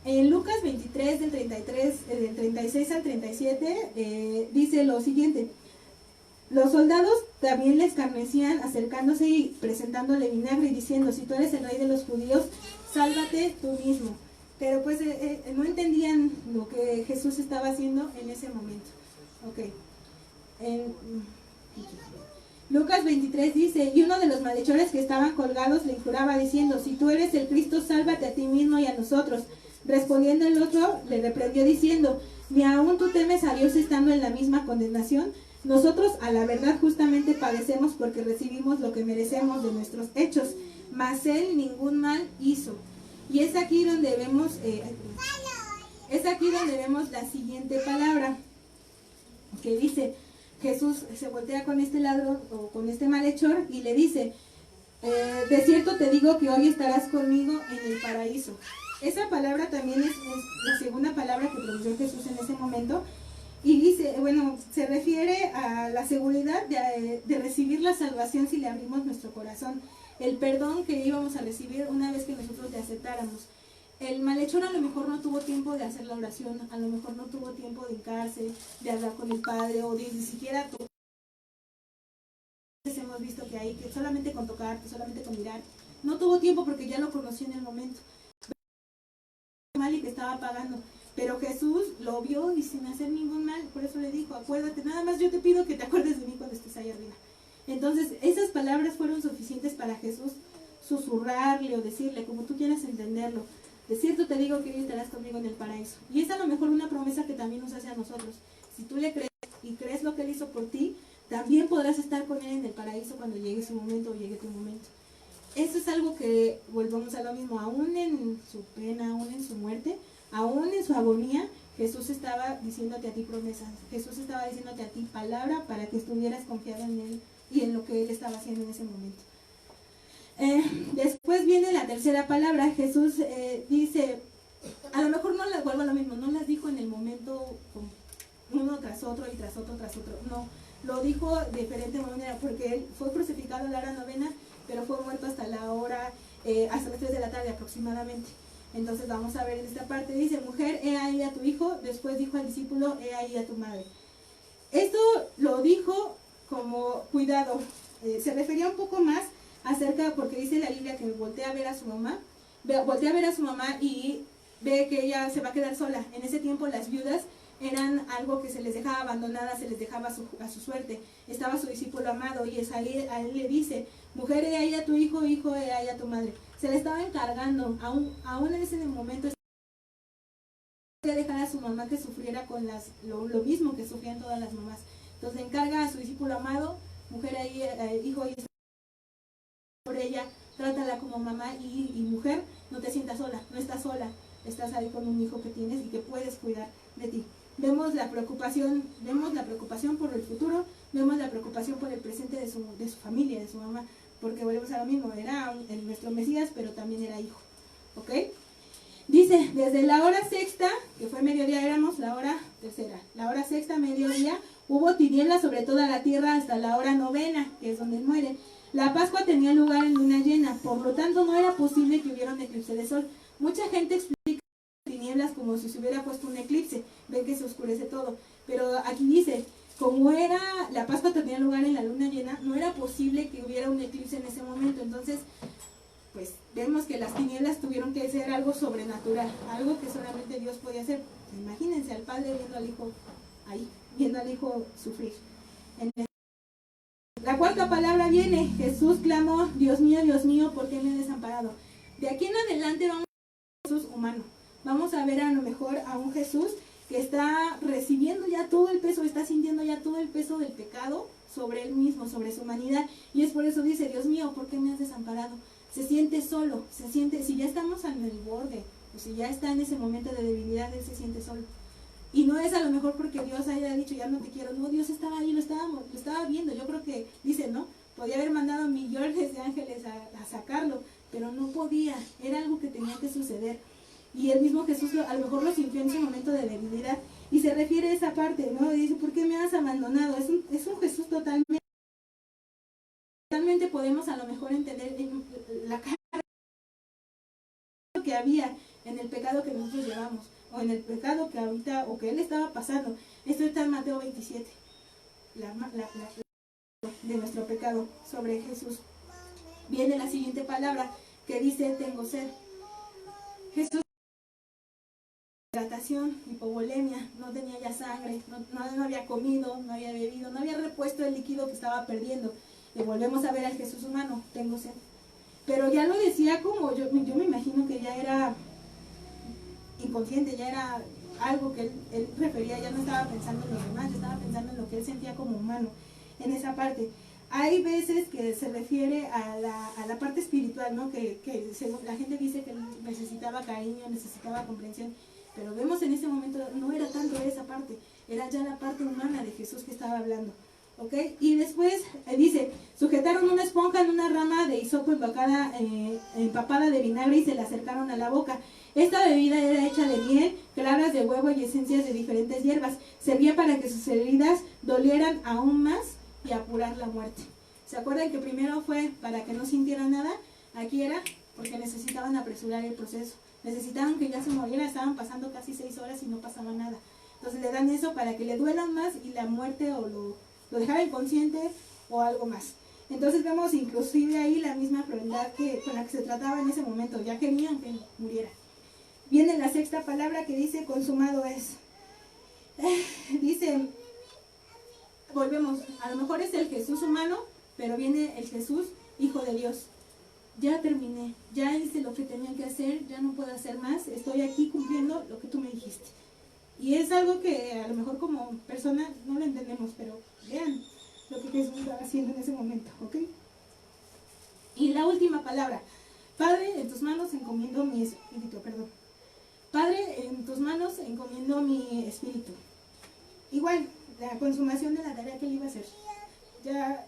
En Lucas 23, del 36 al 37, dice lo siguiente: los soldados también le escarnecían, acercándose y presentándole vinagre y diciendo: si tú eres el rey de los judíos, sálvate tú mismo. Pero pues no entendían lo que Jesús estaba haciendo en ese momento. Ok. Lucas 23 dice: y uno de los malhechores que estaban colgados le juraba diciendo: si tú eres el Cristo, sálvate a ti mismo y a nosotros. Respondiendo el otro, le reprendió diciendo: ¿ni aún tú temes a Dios estando en la misma condenación? Nosotros a la verdad justamente padecemos porque recibimos lo que merecemos de nuestros hechos, mas él ningún mal hizo. Y es aquí donde vemos la siguiente palabra, que dice: Jesús se voltea con este ladrón o con este malhechor y le dice: de cierto te digo que hoy estarás conmigo en el paraíso. Esa palabra también es la segunda palabra que pronunció Jesús en ese momento. Y dice, bueno, se refiere a la seguridad de recibir la salvación si le abrimos nuestro corazón, el perdón que íbamos a recibir una vez que nosotros le aceptáramos. El malhechor a lo mejor no tuvo tiempo de hacer la oración, a lo mejor no tuvo tiempo de hincarse, de hablar con el Padre o de ni siquiera tocar. Hemos visto que hay que solamente con tocar, solamente con mirar, no tuvo tiempo porque ya lo conoció en el momento. Mal y que estaba pagando. Pero Jesús lo vio y sin hacer ningún mal, por eso le dijo: acuérdate, nada más yo te pido que te acuerdes de mí cuando estés ahí arriba. Entonces, esas palabras fueron suficientes para Jesús susurrarle o decirle, como tú quieras entenderlo: de cierto te digo que hoy estarás conmigo en el paraíso. Y es a lo mejor una promesa que también nos hace a nosotros. Si tú le crees y crees lo que él hizo por ti, también podrás estar con él en el paraíso cuando llegue su momento o llegue tu momento. Eso es algo que, volvamos a lo mismo, aún en su pena, aún en su muerte, aún en su agonía, Jesús estaba diciéndote a ti promesas, Jesús estaba diciéndote a ti palabra para que estuvieras confiado en él y en lo que él estaba haciendo en ese momento. Después viene la tercera palabra. Jesús dice, a lo mejor no las vuelvo a lo mismo, no las dijo en el momento uno tras otro y tras otro, no, lo dijo de diferente manera, porque él fue crucificado a la hora novena, pero fue muerto hasta hasta las 3 de la tarde aproximadamente. Entonces vamos a ver en esta parte, dice: mujer, he ahí a tu hijo. Después dijo al discípulo: he ahí a tu madre. Esto lo dijo como cuidado, se refería un poco más acerca, porque dice la Biblia que voltea a ver a su mamá, y ve que ella se va a quedar sola. En ese tiempo las viudas eran algo que se les dejaba abandonadas, se les dejaba a su suerte. Estaba su discípulo amado y a él le dice: mujer, he ahí a tu hijo, hijo, he ahí a tu madre. Se le estaba encargando, aún en ese momento, de dejar a su mamá que sufriera con lo mismo que sufrían todas las mamás. Entonces le encarga a su discípulo amado: mujer, ahí, hijo, y por ella, trátala como mamá, y mujer, no te sientas sola, no estás sola, estás ahí con un hijo que tienes y que puedes cuidar de ti. Vemos la preocupación por el futuro, vemos la preocupación por el presente de su familia, de su mamá, porque volvemos a lo mismo, era nuestro Mesías, pero también era hijo, ¿ok? Dice: desde la hora sexta, que fue mediodía, éramos la hora tercera, la hora sexta, mediodía, hubo tinieblas sobre toda la tierra hasta la hora novena, que es donde él muere. La Pascua tenía lugar en luna llena, por lo tanto no era posible que hubiera un eclipse de sol. Mucha gente explica tinieblas como si se hubiera puesto un eclipse, ven que se oscurece todo, pero aquí dice: como era la Pascua tenía lugar en la luna llena, no era posible que hubiera un eclipse en ese momento. Entonces, pues vemos que las tinieblas tuvieron que ser algo sobrenatural, algo que solamente Dios podía hacer. Imagínense al Padre viendo al Hijo ahí, viendo al Hijo sufrir. La cuarta palabra viene, Jesús clamó, Dios mío, ¿por qué me has desamparado? De aquí en adelante vamos a ver a Jesús humano. Vamos a ver a lo mejor a un Jesús que está recibiendo ya todo el peso, está sintiendo ya todo el peso del pecado sobre él mismo, sobre su humanidad. Y es por eso dice, Dios mío, ¿por qué me has desamparado? Se siente solo, se siente, si ya estamos en el borde, o si ya está en ese momento de debilidad, él se siente solo. Y no es a lo mejor porque Dios haya dicho, ya no te quiero, no, Dios estaba ahí, lo estaba viendo. Yo creo que, dice, ¿no? Podía haber mandado millones de ángeles a sacarlo, pero no podía, era algo que tenía que suceder. Y el mismo Jesús a lo mejor lo sintió en su momento de debilidad. Y se refiere a esa parte, ¿no? Y dice, ¿por qué me has abandonado? Es un Jesús totalmente podemos a lo mejor entender la cara que había en el pecado que nosotros llevamos, o en el pecado que ahorita, o que él estaba pasando. Esto está en Mateo 27, de nuestro pecado sobre Jesús. Viene la siguiente palabra que dice, tengo sed. Jesús, hidratación, hipovolemia, no tenía ya sangre, no había comido, no había bebido, no había repuesto el líquido que estaba perdiendo. Y volvemos a ver al Jesús humano, tengo sed. Pero ya lo decía como, yo me imagino que ya era inconsciente, ya era algo que él prefería, ya no estaba pensando en los demás, ya estaba pensando en lo que él sentía como humano, en esa parte. Hay veces que se refiere a la parte espiritual, ¿no? Que la gente dice que necesitaba cariño, necesitaba comprensión, pero vemos en ese momento, no era tanto esa parte, era ya la parte humana de Jesús que estaba hablando. ¿Ok? Y después dice, sujetaron una esponja en una rama de hisopo empapada de vinagre y se la acercaron a la boca. Esta bebida era hecha de miel, claras de huevo y esencias de diferentes hierbas. Servía para que sus heridas dolieran aún más y apurar la muerte. ¿Se acuerdan que primero fue para que no sintiera nada? Aquí era porque necesitaban apresurar el proceso. Necesitaban que ya se muriera, estaban pasando casi 6 horas y no pasaba nada. Entonces le dan eso para que le duelan más y la muerte o lo dejaba inconsciente o algo más. Entonces vemos inclusive ahí la misma crueldad con la que se trataba en ese momento, ya querían que muriera. Viene la sexta palabra que dice, consumado es. Dice, volvemos, a lo mejor es el Jesús humano, pero viene el Jesús Hijo de Dios. Ya terminé, ya hice lo que tenía que hacer, ya no puedo hacer más, estoy aquí cumpliendo lo que tú me dijiste. Y es algo que a lo mejor como persona no lo entendemos, pero vean lo que Jesús estaba haciendo en ese momento, ¿ok? Y la última palabra, Padre, en tus manos encomiendo mi espíritu, Padre, en tus manos encomiendo mi espíritu. Igual, la consumación de la tarea que él iba a hacer. Ya,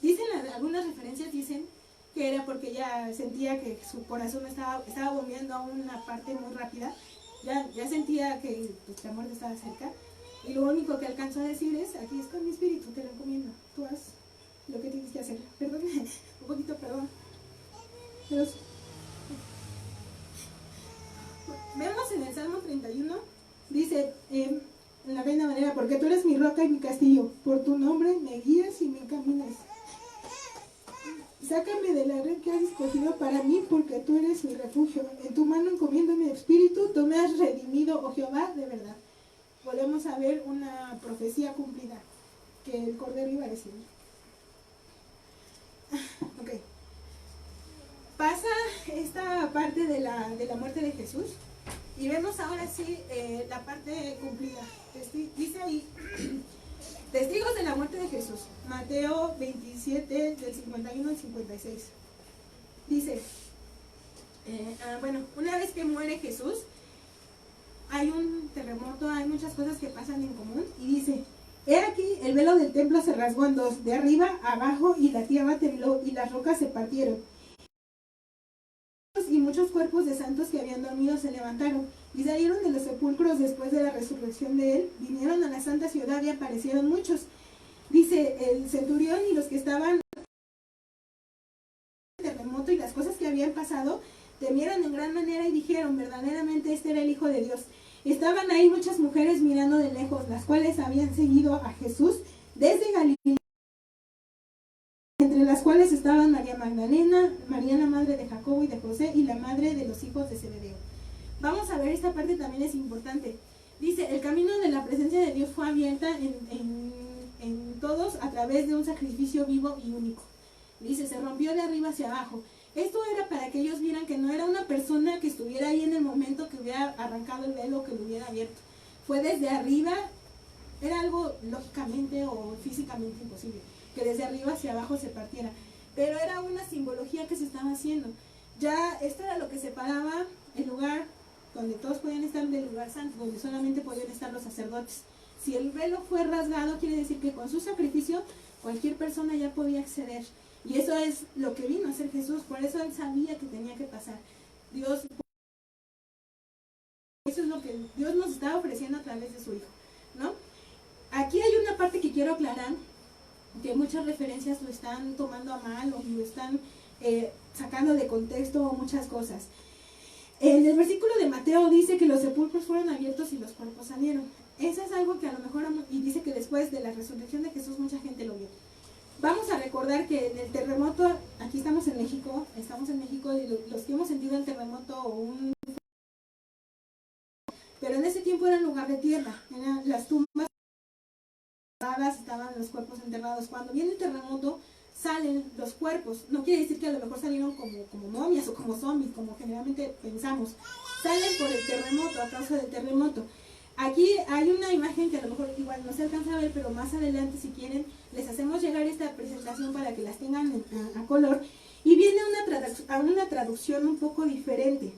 dicen, algunas referencias dicen que era porque ya sentía que su corazón estaba bombeando a una parte muy rápida. Ya sentía que la muerte estaba cerca, y lo único que alcanzó a decir es, aquí está mi espíritu, te lo encomiendo, tú haz lo que tienes que hacer. Perdón, un poquito perdón. Dios. Vemos en el Salmo 31, dice, en la Reina Valera, porque tú eres mi roca y mi castillo, por tu nombre me guías y me encaminas. Sácame de la red que has escogido para mí, porque tú eres mi refugio. En tu mano encomiendo mi espíritu, tú me has redimido, oh Jehová, de verdad. Volvemos a ver una profecía cumplida, que el Cordero iba a recibir. Ok. Pasa esta parte de la muerte de Jesús, y vemos ahora sí la parte cumplida. Dice ahí... Testigos de la muerte de Jesús, Mateo 27, del 51 al 56. Dice, una vez que muere Jesús, hay un terremoto, hay muchas cosas que pasan en común, y dice, he aquí, el velo del templo se rasgó en dos, de arriba a abajo, y la tierra tembló, y las rocas se partieron. Y muchos cuerpos de santos que habían dormido se levantaron y salieron de los sepulcros después de la resurrección de él, vinieron a la santa ciudad y aparecieron muchos. Dice, el centurión y los que estaban en el terremoto y las cosas que habían pasado, temieron en gran manera y dijeron, verdaderamente este era el Hijo de Dios. Estaban ahí muchas mujeres mirando de lejos, las cuales habían seguido a Jesús desde Galilea, entre las cuales estaban María Magdalena, María la madre de Jacobo y de José y la madre de los hijos de Zebedeo. Vamos a ver, esta parte también es importante. Dice, el camino de la presencia de Dios fue abierta en todos a través de un sacrificio vivo y único. Dice, se rompió de arriba hacia abajo. Esto era para que ellos vieran que no era una persona que estuviera ahí en el momento que hubiera arrancado el velo, que lo hubiera abierto. Fue desde arriba, era algo lógicamente o físicamente imposible, que desde arriba hacia abajo se partiera. Pero era una simbología que se estaba haciendo. Ya esto era lo que separaba el lugar donde todos podían estar del lugar santo, donde solamente podían estar los sacerdotes. Si el velo fue rasgado, quiere decir que con su sacrificio cualquier persona ya podía acceder. Y eso es lo que vino a hacer Jesús, por eso él sabía que tenía que pasar. Eso es lo que Dios nos estaba ofreciendo a través de su Hijo, ¿no? Aquí hay una parte que quiero aclarar, que muchas referencias lo están tomando a mal o lo están sacando de contexto o muchas cosas. En el versículo de Mateo dice que los sepulcros fueron abiertos y los cuerpos salieron. Eso es algo que a lo mejor, y dice que después de la resurrección de Jesús mucha gente lo vio. Vamos a recordar que en el terremoto, aquí estamos en México y los que hemos sentido el terremoto pero en ese tiempo era un lugar de tierra, eran las tumbas enterradas, estaban los cuerpos enterrados. Cuando viene el terremoto salen los cuerpos, no quiere decir que a lo mejor salieron como momias o como zombies, como generalmente pensamos, salen por el terremoto, a causa del terremoto. Aquí hay una imagen que a lo mejor igual no se alcanza a ver, pero más adelante si quieren les hacemos llegar esta presentación para que las tengan a color. Y viene una traducción un poco diferente.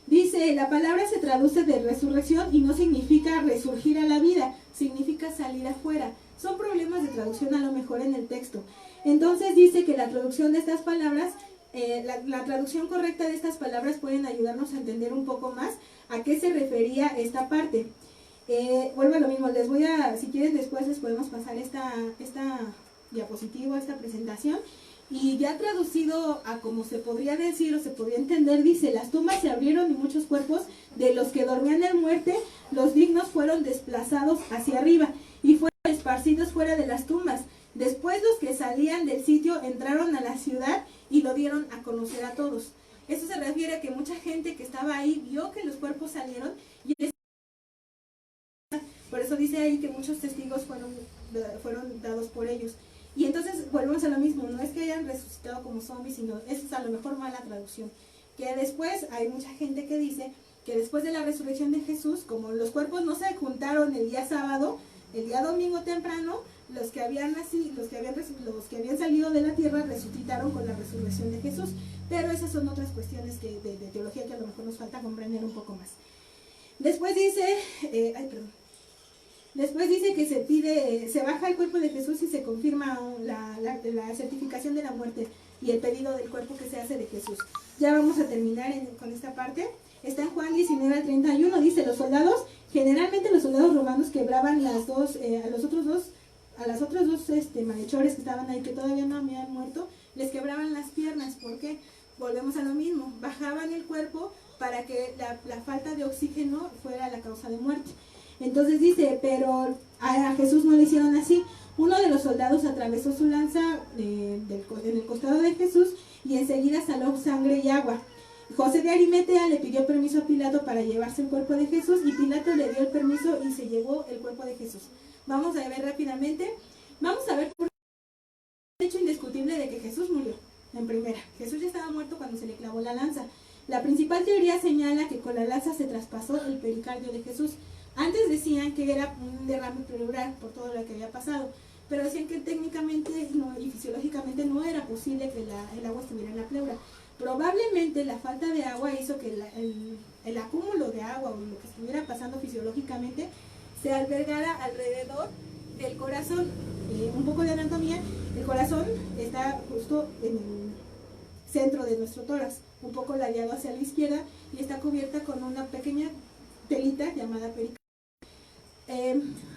Dice, la palabra se traduce de resurrección y no significa resurgir a la vida, significa salir afuera. Son problemas de traducción a lo mejor en el texto. Entonces dice que la traducción de estas palabras, la traducción correcta de estas palabras pueden ayudarnos a entender un poco más a qué se refería esta parte. Vuelvo a lo mismo, si quieren después les podemos pasar esta diapositiva, esta presentación, y ya traducido a como se podría decir o se podría entender, dice, las tumbas se abrieron y muchos cuerpos de los que dormían en muerte, los dignos fueron desplazados hacia arriba y fueron esparcidos fuera de las tumbas. Después los que salían del sitio entraron a la ciudad y lo dieron a conocer a todos. Eso se refiere a que mucha gente que estaba ahí vio que los cuerpos salieron y por eso dice ahí que muchos testigos fueron dados por ellos. Y entonces volvemos a lo mismo, no es que hayan resucitado como zombies, sino eso es a lo mejor mala traducción. Que después hay mucha gente que dice que después de la resurrección de Jesús, como los cuerpos no se juntaron el día sábado, el día domingo temprano, los que habían salido de la tierra resucitaron con la resurrección de Jesús. Pero esas son otras cuestiones de teología que a lo mejor nos falta comprender un poco más. Después dice, Después dice que se baja el cuerpo de Jesús y se confirma la certificación de la muerte y el pedido del cuerpo que se hace de Jesús. Ya vamos a terminar con esta parte. Está en Juan 19 al 31, dice, generalmente los soldados romanos quebraban a las otras dos malhechores que estaban ahí, que todavía no habían muerto, les quebraban las piernas. ¿Por qué? Volvemos a lo mismo, bajaban el cuerpo para que la falta de oxígeno fuera la causa de muerte. Entonces dice, pero a Jesús no le hicieron así. Uno de los soldados atravesó su lanza en el costado de Jesús y enseguida salió sangre y agua. José de Arimatea le pidió permiso a Pilato para llevarse el cuerpo de Jesús y Pilato le dio el permiso y se llevó el cuerpo de Jesús. Vamos a ver rápidamente. Vamos a ver por qué es hecho indiscutible de que Jesús murió. En primera, Jesús ya estaba muerto cuando se le clavó la lanza. La principal teoría señala que con la lanza se traspasó el pericardio de Jesús. Antes decían que era un derrame pleural por todo lo que había pasado, pero decían que técnicamente y fisiológicamente no era posible que el agua estuviera en la pleura. Probablemente la falta de agua hizo que el acúmulo de agua o lo que estuviera pasando fisiológicamente se albergara alrededor del corazón. Un poco de anatomía, el corazón está justo en el centro de nuestro tórax, un poco ladeado hacia la izquierda y está cubierta con una pequeña telita llamada pericardio.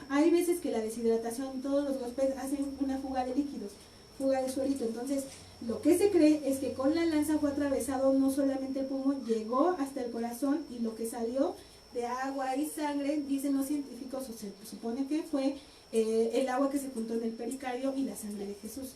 Hay veces que la deshidratación, todos los golpes hacen una fuga de líquidos, fuga de suerito. Entonces, lo que se cree es que con la lanza fue atravesado no solamente el pulmón, llegó hasta el corazón y lo que salió de agua y sangre, dicen los científicos, o se supone que fue el agua que se juntó en el pericardio y la sangre de Jesús.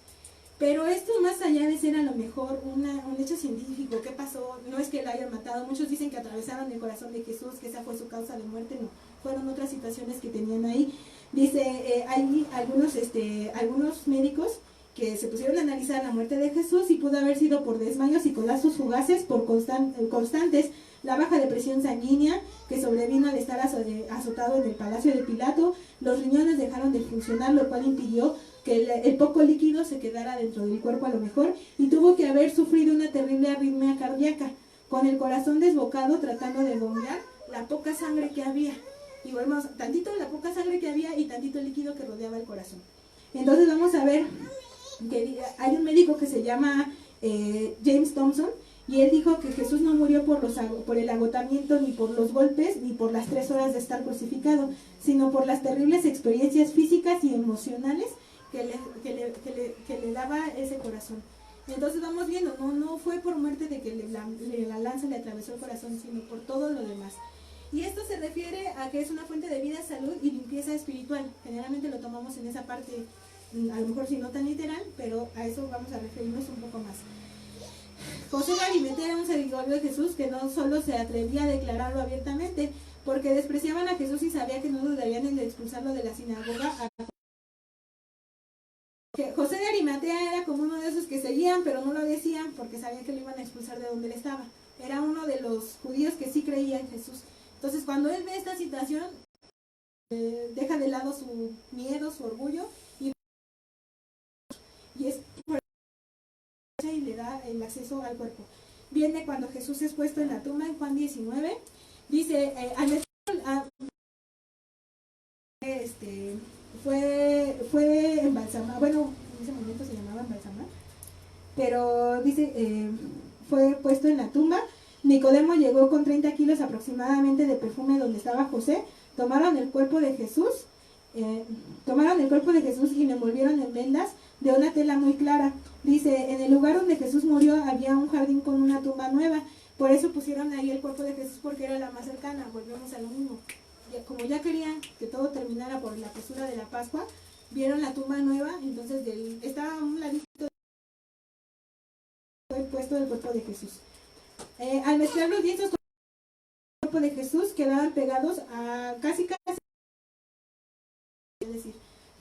Pero esto, más allá de ser a lo mejor un hecho científico, ¿qué pasó? No es que lo hayan matado, muchos dicen que atravesaron el corazón de Jesús, que esa fue su causa de muerte, no, fueron otras situaciones que tenían ahí. Dice, hay algunos médicos que se pusieron a analizar la muerte de Jesús y pudo haber sido por desmayos y colapsos fugaces, por constantes, la baja de presión sanguínea que sobrevino al estar azotado en el palacio de Pilato, los riñones dejaron de funcionar, lo cual impidió que el poco líquido se quedara dentro del cuerpo a lo mejor, y tuvo que haber sufrido una terrible arritmia cardíaca, con el corazón desbocado tratando de bombear la poca sangre que había. Y volvemos, tantito la poca sangre que había y tantito líquido que rodeaba el corazón. Entonces vamos a ver que hay un médico que se llama James Thompson, y él dijo que Jesús no murió por el agotamiento, ni por los golpes, ni por las 3 horas de estar crucificado, sino por las terribles experiencias físicas y emocionales que le daba ese corazón. Entonces vamos viendo, no fue por muerte de que la lanza le atravesó el corazón, sino por todo lo demás. Y esto se refiere a que es una fuente de vida, salud y limpieza espiritual. Generalmente lo tomamos en esa parte, a lo mejor si no tan literal, pero a eso vamos a referirnos un poco más. José de Arimatea era un seguidor de Jesús que no solo se atrevía a declararlo abiertamente, porque despreciaban a Jesús y sabía que no dudarían en expulsarlo de la sinagoga. José de Arimatea era como uno de esos que seguían, pero no lo decían porque sabían que lo iban a expulsar de donde él estaba. Era uno de los judíos que sí creía en Jesús. Entonces, cuando él ve esta situación, deja de lado su miedo, su orgullo, y le da el acceso al cuerpo. Viene cuando Jesús es puesto en la tumba en Juan 19, dice, fue embalsamado, bueno, en ese momento se llamaba embalsamar, pero dice, fue puesto en la tumba. Nicodemo llegó con 30 kilos aproximadamente de perfume donde estaba José. Tomaron el cuerpo de Jesús y lo envolvieron en vendas de una tela muy clara. Dice, en el lugar donde Jesús murió había un jardín con una tumba nueva. Por eso pusieron ahí el cuerpo de Jesús, porque era la más cercana. Volvemos a lo mismo. Como ya querían que todo terminara por la apresura de la Pascua, vieron la tumba nueva, entonces estaba a un ladito fue puesto el cuerpo de Jesús. Al mezclar los lienzos con el cuerpo de Jesús quedaban pegados a casi, es decir,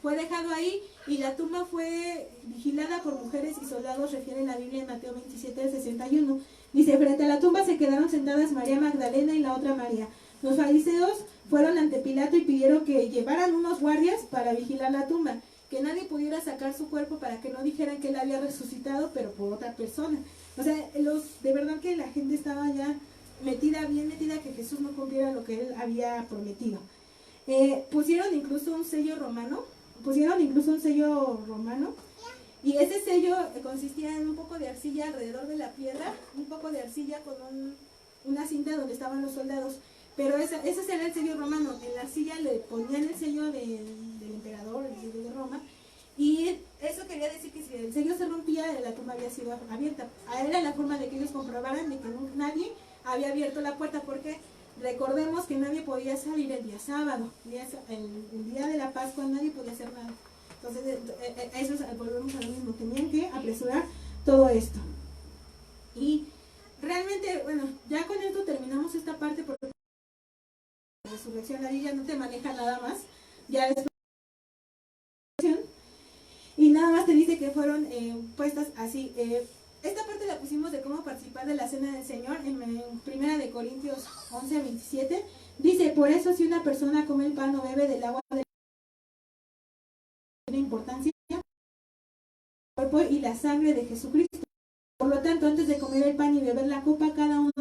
fue dejado ahí y la tumba fue vigilada por mujeres y soldados, refiere la Biblia en Mateo 27:61. Dice, frente a la tumba se quedaron sentadas María Magdalena y la otra María. Los fariseos fueron ante Pilato y pidieron que llevaran unos guardias para vigilar la tumba, que nadie pudiera sacar su cuerpo para que no dijeran que él había resucitado, pero por otra persona. O sea, de verdad que la gente estaba ya bien metida, que Jesús no cumpliera lo que él había prometido. Pusieron incluso un sello romano, y ese sello consistía en un poco de arcilla alrededor de la piedra, un poco de arcilla con una cinta donde estaban los soldados. Pero ese era el sello romano. En la arcilla le ponían el sello del emperador, el sello de Roma, y eso quería decir que si el sello se rompía, la tumba había sido abierta. Era la forma de que ellos comprobaran de que nadie había abierto la puerta, porque recordemos que nadie podía salir el día sábado, el día de la Pascua nadie podía hacer nada. Entonces, volvemos a lo mismo, tenían que apresurar todo esto. Y realmente, bueno, ya con esto terminamos esta parte, porque la resurrección, la Biblia no te maneja nada más, ya después y nada más te dice que fueron puestas así. Esta parte la pusimos de cómo participar de la cena del Señor en 1 de Corintios 11:27. Dice, por eso si una persona come el pan o bebe del agua de la importancia el cuerpo y la sangre de Jesucristo. Por lo tanto, antes de comer el pan y beber la copa, cada uno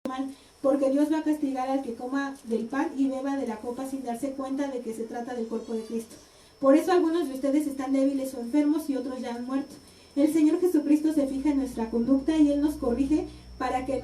mal, porque Dios va a castigar al que coma del pan y beba de la copa sin darse cuenta de que se trata del cuerpo de Cristo. Por eso algunos de ustedes están débiles o enfermos y otros ya han muerto. El Señor Jesucristo se fija en nuestra conducta y Él nos corrige para que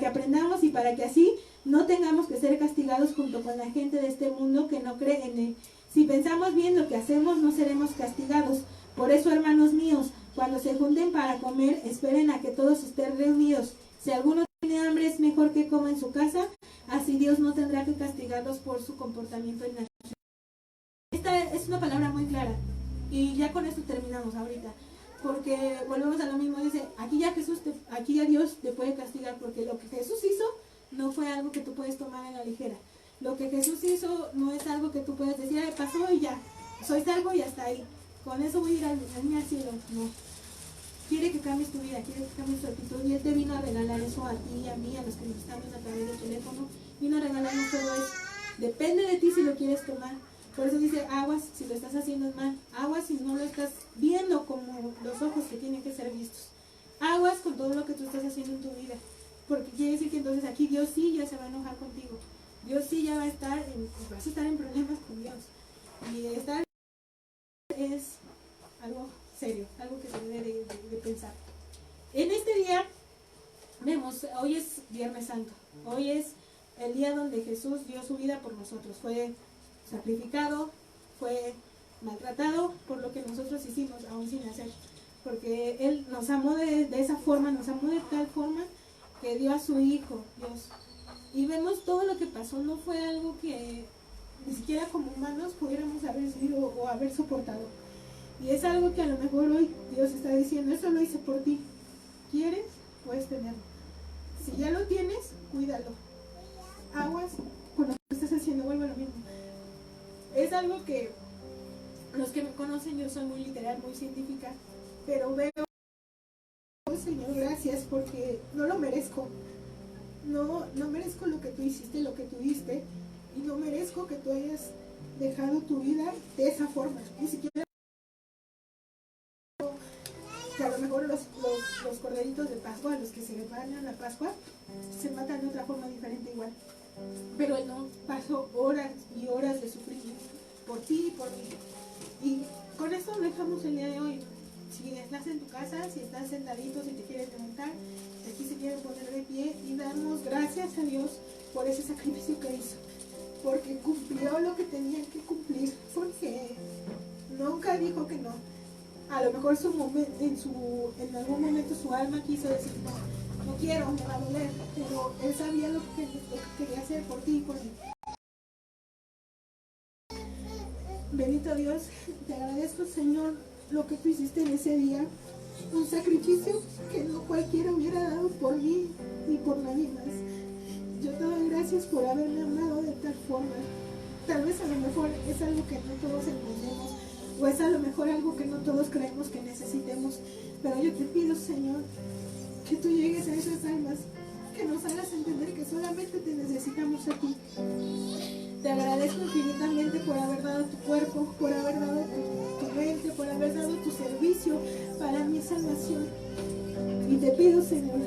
aprendamos y para que así no tengamos que ser castigados junto con la gente de este mundo que no cree en Él. Si pensamos bien lo que hacemos, no seremos castigados. Por eso, hermanos míos, cuando se junten para comer, esperen a que todos estén reunidos. Si alguno tiene tiene hambre es mejor que coma en su casa, así Dios no tendrá que castigarlos por su comportamiento en la ciudad. Esta es una palabra muy clara y ya con esto terminamos ahorita, porque volvemos a lo mismo, dice, aquí ya Dios te puede castigar, porque lo que Jesús hizo no fue algo que tú puedes tomar a la ligera. Lo que Jesús hizo no es algo que tú puedas decir, ay, pasó y ya, soy salvo y hasta ahí, con eso voy a ir al cielo. No, quiere que cambies tu vida, quiere que cambies tu actitud, y Él te vino a regalar eso a ti y a mí, a los que nos están viendo a través del teléfono, vino a regalarnos todo eso. Depende de ti si lo quieres tomar. Por eso dice, aguas si lo estás haciendo mal, aguas si no lo estás viendo como los ojos que tienen que ser vistos, aguas con todo lo que tú estás haciendo en tu vida, porque quiere decir que entonces aquí Dios sí ya se va a enojar contigo, Dios sí ya va a estar vas a estar en problemas con Dios, y estar es algo serio, algo que se debe de pensar. En este día vemos, hoy es Viernes Santo, hoy es el día donde Jesús dio su vida por nosotros, fue sacrificado, fue maltratado por lo que nosotros hicimos aún sin hacer, porque Él nos amó de esa forma, nos amó de tal forma que dio a su Hijo, Dios. Y vemos todo lo que pasó, no fue algo que ni siquiera como humanos pudiéramos haber sido o haber soportado. Y es algo que a lo mejor hoy Dios está diciendo, eso lo hice por ti, ¿quieres? Puedes tenerlo. Si ya lo tienes, cuídalo. Aguas con lo que estás haciendo, vuelvo a lo mismo. Es algo que los que me conocen, yo soy muy literal, muy científica, pero veo, oh, Señor, gracias, porque no lo merezco. No merezco lo que tú hiciste, lo que tú diste, y no merezco que tú hayas dejado tu vida de esa forma. Ni siquiera que a lo mejor los corderitos de Pascua, los que se van a la Pascua, se matan de otra forma diferente igual. Pero Él no, pasó horas y horas de sufrimiento por ti y por mí. Y con esto lo dejamos el día de hoy. Si estás en tu casa, si estás sentadito, si te quieres levantar, si aquí se quieren poner de pie, y damos gracias a Dios por ese sacrificio que hizo, porque cumplió lo que tenía que cumplir, porque nunca dijo que no. A lo mejor en algún momento su alma quiso decir, no quiero, me va a doler, pero Él sabía lo que quería hacer por ti y por mí. Bendito Dios, te agradezco, Señor, lo que tú hiciste en ese día, un sacrificio que no cualquiera hubiera dado por mí ni por nadie más. Yo te doy gracias por haberme amado de tal forma. Tal vez a lo mejor es algo que no todos entendemos, o es a lo mejor algo que no todos creemos que necesitemos, pero yo te pido, Señor, que tú llegues a esas almas, que nos hagas entender que solamente te necesitamos a ti. Te agradezco infinitamente por haber dado tu cuerpo, por haber dado tu mente, por haber dado tu servicio para mi salvación. Y te pido, Señor,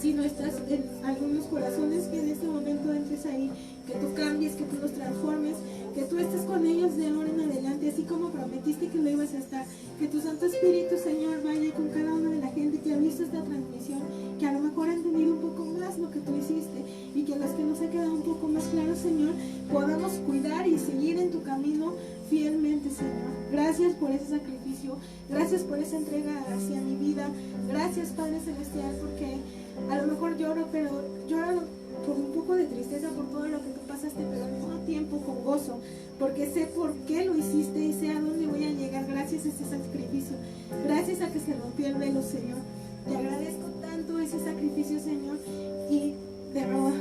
si no estás en algunos corazones, que en este momento entres ahí, que tú cambies, que tú los transformes, que tú estés con ellos de ahora en adelante, así como prometiste que lo ibas a estar. Que tu Santo Espíritu, Señor, vaya con cada una de la gente que ha visto esta transmisión, que a lo mejor ha entendido un poco más lo que tú hiciste, y que a los que nos ha quedado un poco más claro, Señor, podamos cuidar y seguir en tu camino fielmente, Señor. Gracias por ese sacrificio, gracias por esa entrega hacia mi vida, gracias, Padre Celestial, porque a lo mejor lloro, pero lloro con un poco de tristeza por todo lo que tú pasaste, pero al mismo tiempo con gozo, porque sé por qué lo hiciste y sé a dónde voy a llegar gracias a ese sacrificio, gracias a que se rompió el velo, Señor. Te agradezco tanto ese sacrificio, Señor, y de verdad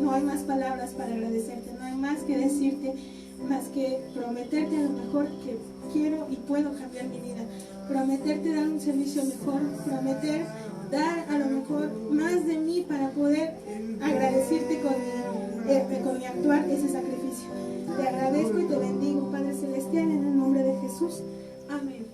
no hay más palabras para agradecerte, no hay más que decirte, más que prometerte a lo mejor que quiero y puedo cambiar mi vida, prometerte dar un servicio mejor, prometer dar a lo mejor más de mí para poder agradecerte con mi actuar ese sacrificio. Te agradezco y te bendigo, Padre Celestial, en el nombre de Jesús. Amén.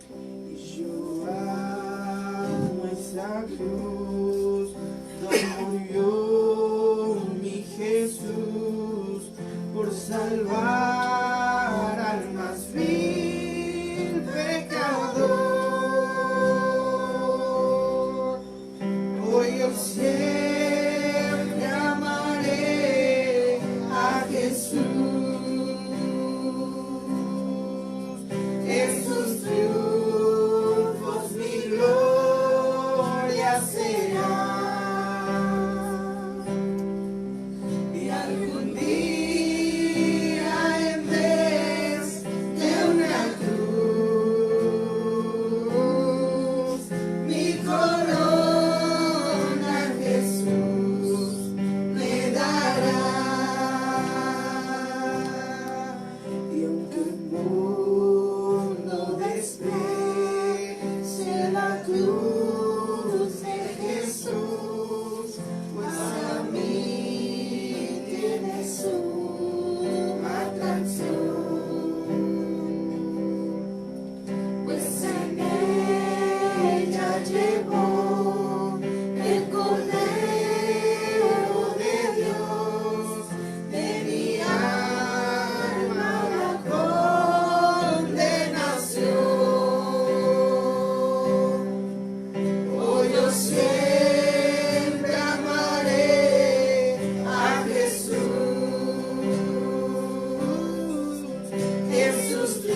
Yo amo esa cruz donde murió mi Jesús por salvar al más vil pecador. Hoy yo siempre amaré a Jesús. En sus triunfos mi gloria será.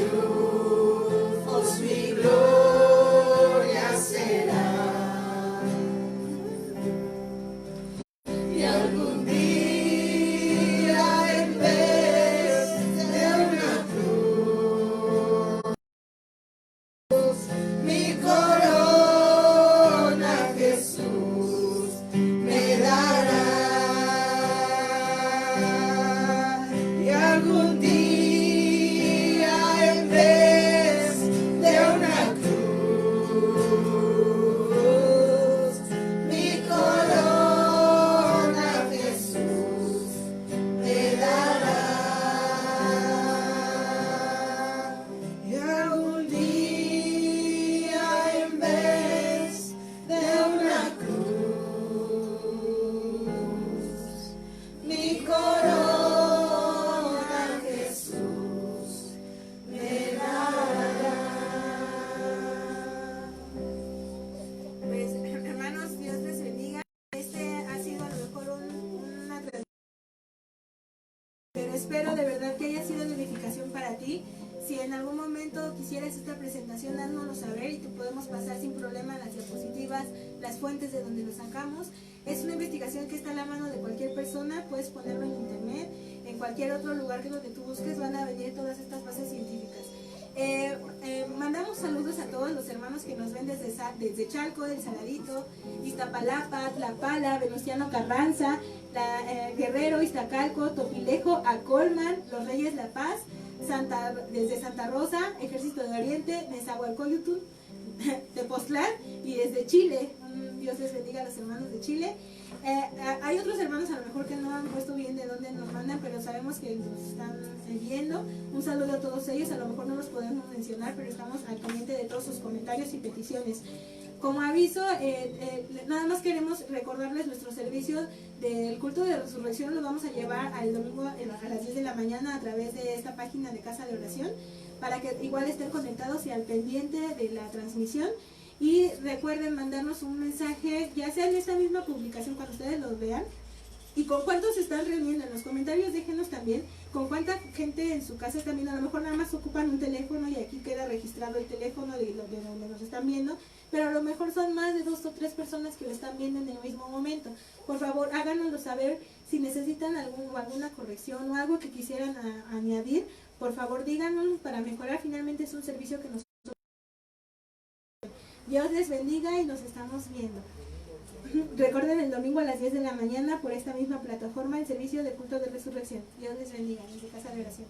triunfos mi gloria será. Y algún día en vez de una cruz, mi corona Jesús me dará. Y algún día en vez de una cruz, mi corona Jesús me dará. Y algún día en vez de una cruz, mi corona Jesús me dará. Pues hermanos, Dios les bendiga. Este ha sido a lo mejor una transmisión, pero espero de verdad que haya sido de edificación para ti. Si en algún momento quisieras esta presentación, háznoslo saber y te podemos pasar sin problema las diapositivas, las fuentes de donde lo sacamos. Es una investigación que está a la mano de cualquier persona, puedes ponerlo en internet, en cualquier otro lugar que donde tú busques van a venir todas estas bases científicas. Mandamos saludos a todos los hermanos que nos ven desde Chalco, El Saladito, Iztapalapa, Tlapala, Venustiano Carranza, Guerrero, Iztacalco, Topilejo, Acolman, Los Reyes La Paz, desde Santa Rosa, Ejército de Oriente, Nezahualcóyotl, Tepoztlán y desde Chile. Dios les bendiga a los hermanos de Chile. Hay otros hermanos a lo mejor que no han puesto bien de dónde nos mandan, pero sabemos que nos están viendo. Un saludo a todos ellos, a lo mejor no los podemos mencionar, pero estamos al pendiente de todos sus comentarios y peticiones. Como aviso, nada más queremos recordarles nuestro servicio del culto de resurrección. Lo vamos a llevar al domingo a las 10 de la mañana a través de esta página de Casa de Oración, para que igual estén conectados y al pendiente de la transmisión. Y recuerden mandarnos un mensaje, ya sea en esta misma publicación cuando ustedes los vean, y con cuántos se están reuniendo. En los comentarios déjenos también con cuánta gente en su casa están viendo. A lo mejor nada más ocupan un teléfono y aquí queda registrado el teléfono de donde nos están viendo, pero a lo mejor son más de 2 o 3 personas que lo están viendo en el mismo momento. Por favor, háganoslo saber. Si necesitan alguna corrección o algo que quisieran añadir, por favor díganos para mejorar. Finalmente es un servicio que nos... Dios les bendiga y nos estamos viendo. Recuerden el domingo a las 10 de la mañana por esta misma plataforma el servicio de culto de resurrección. Dios les bendiga desde Casa de Oración.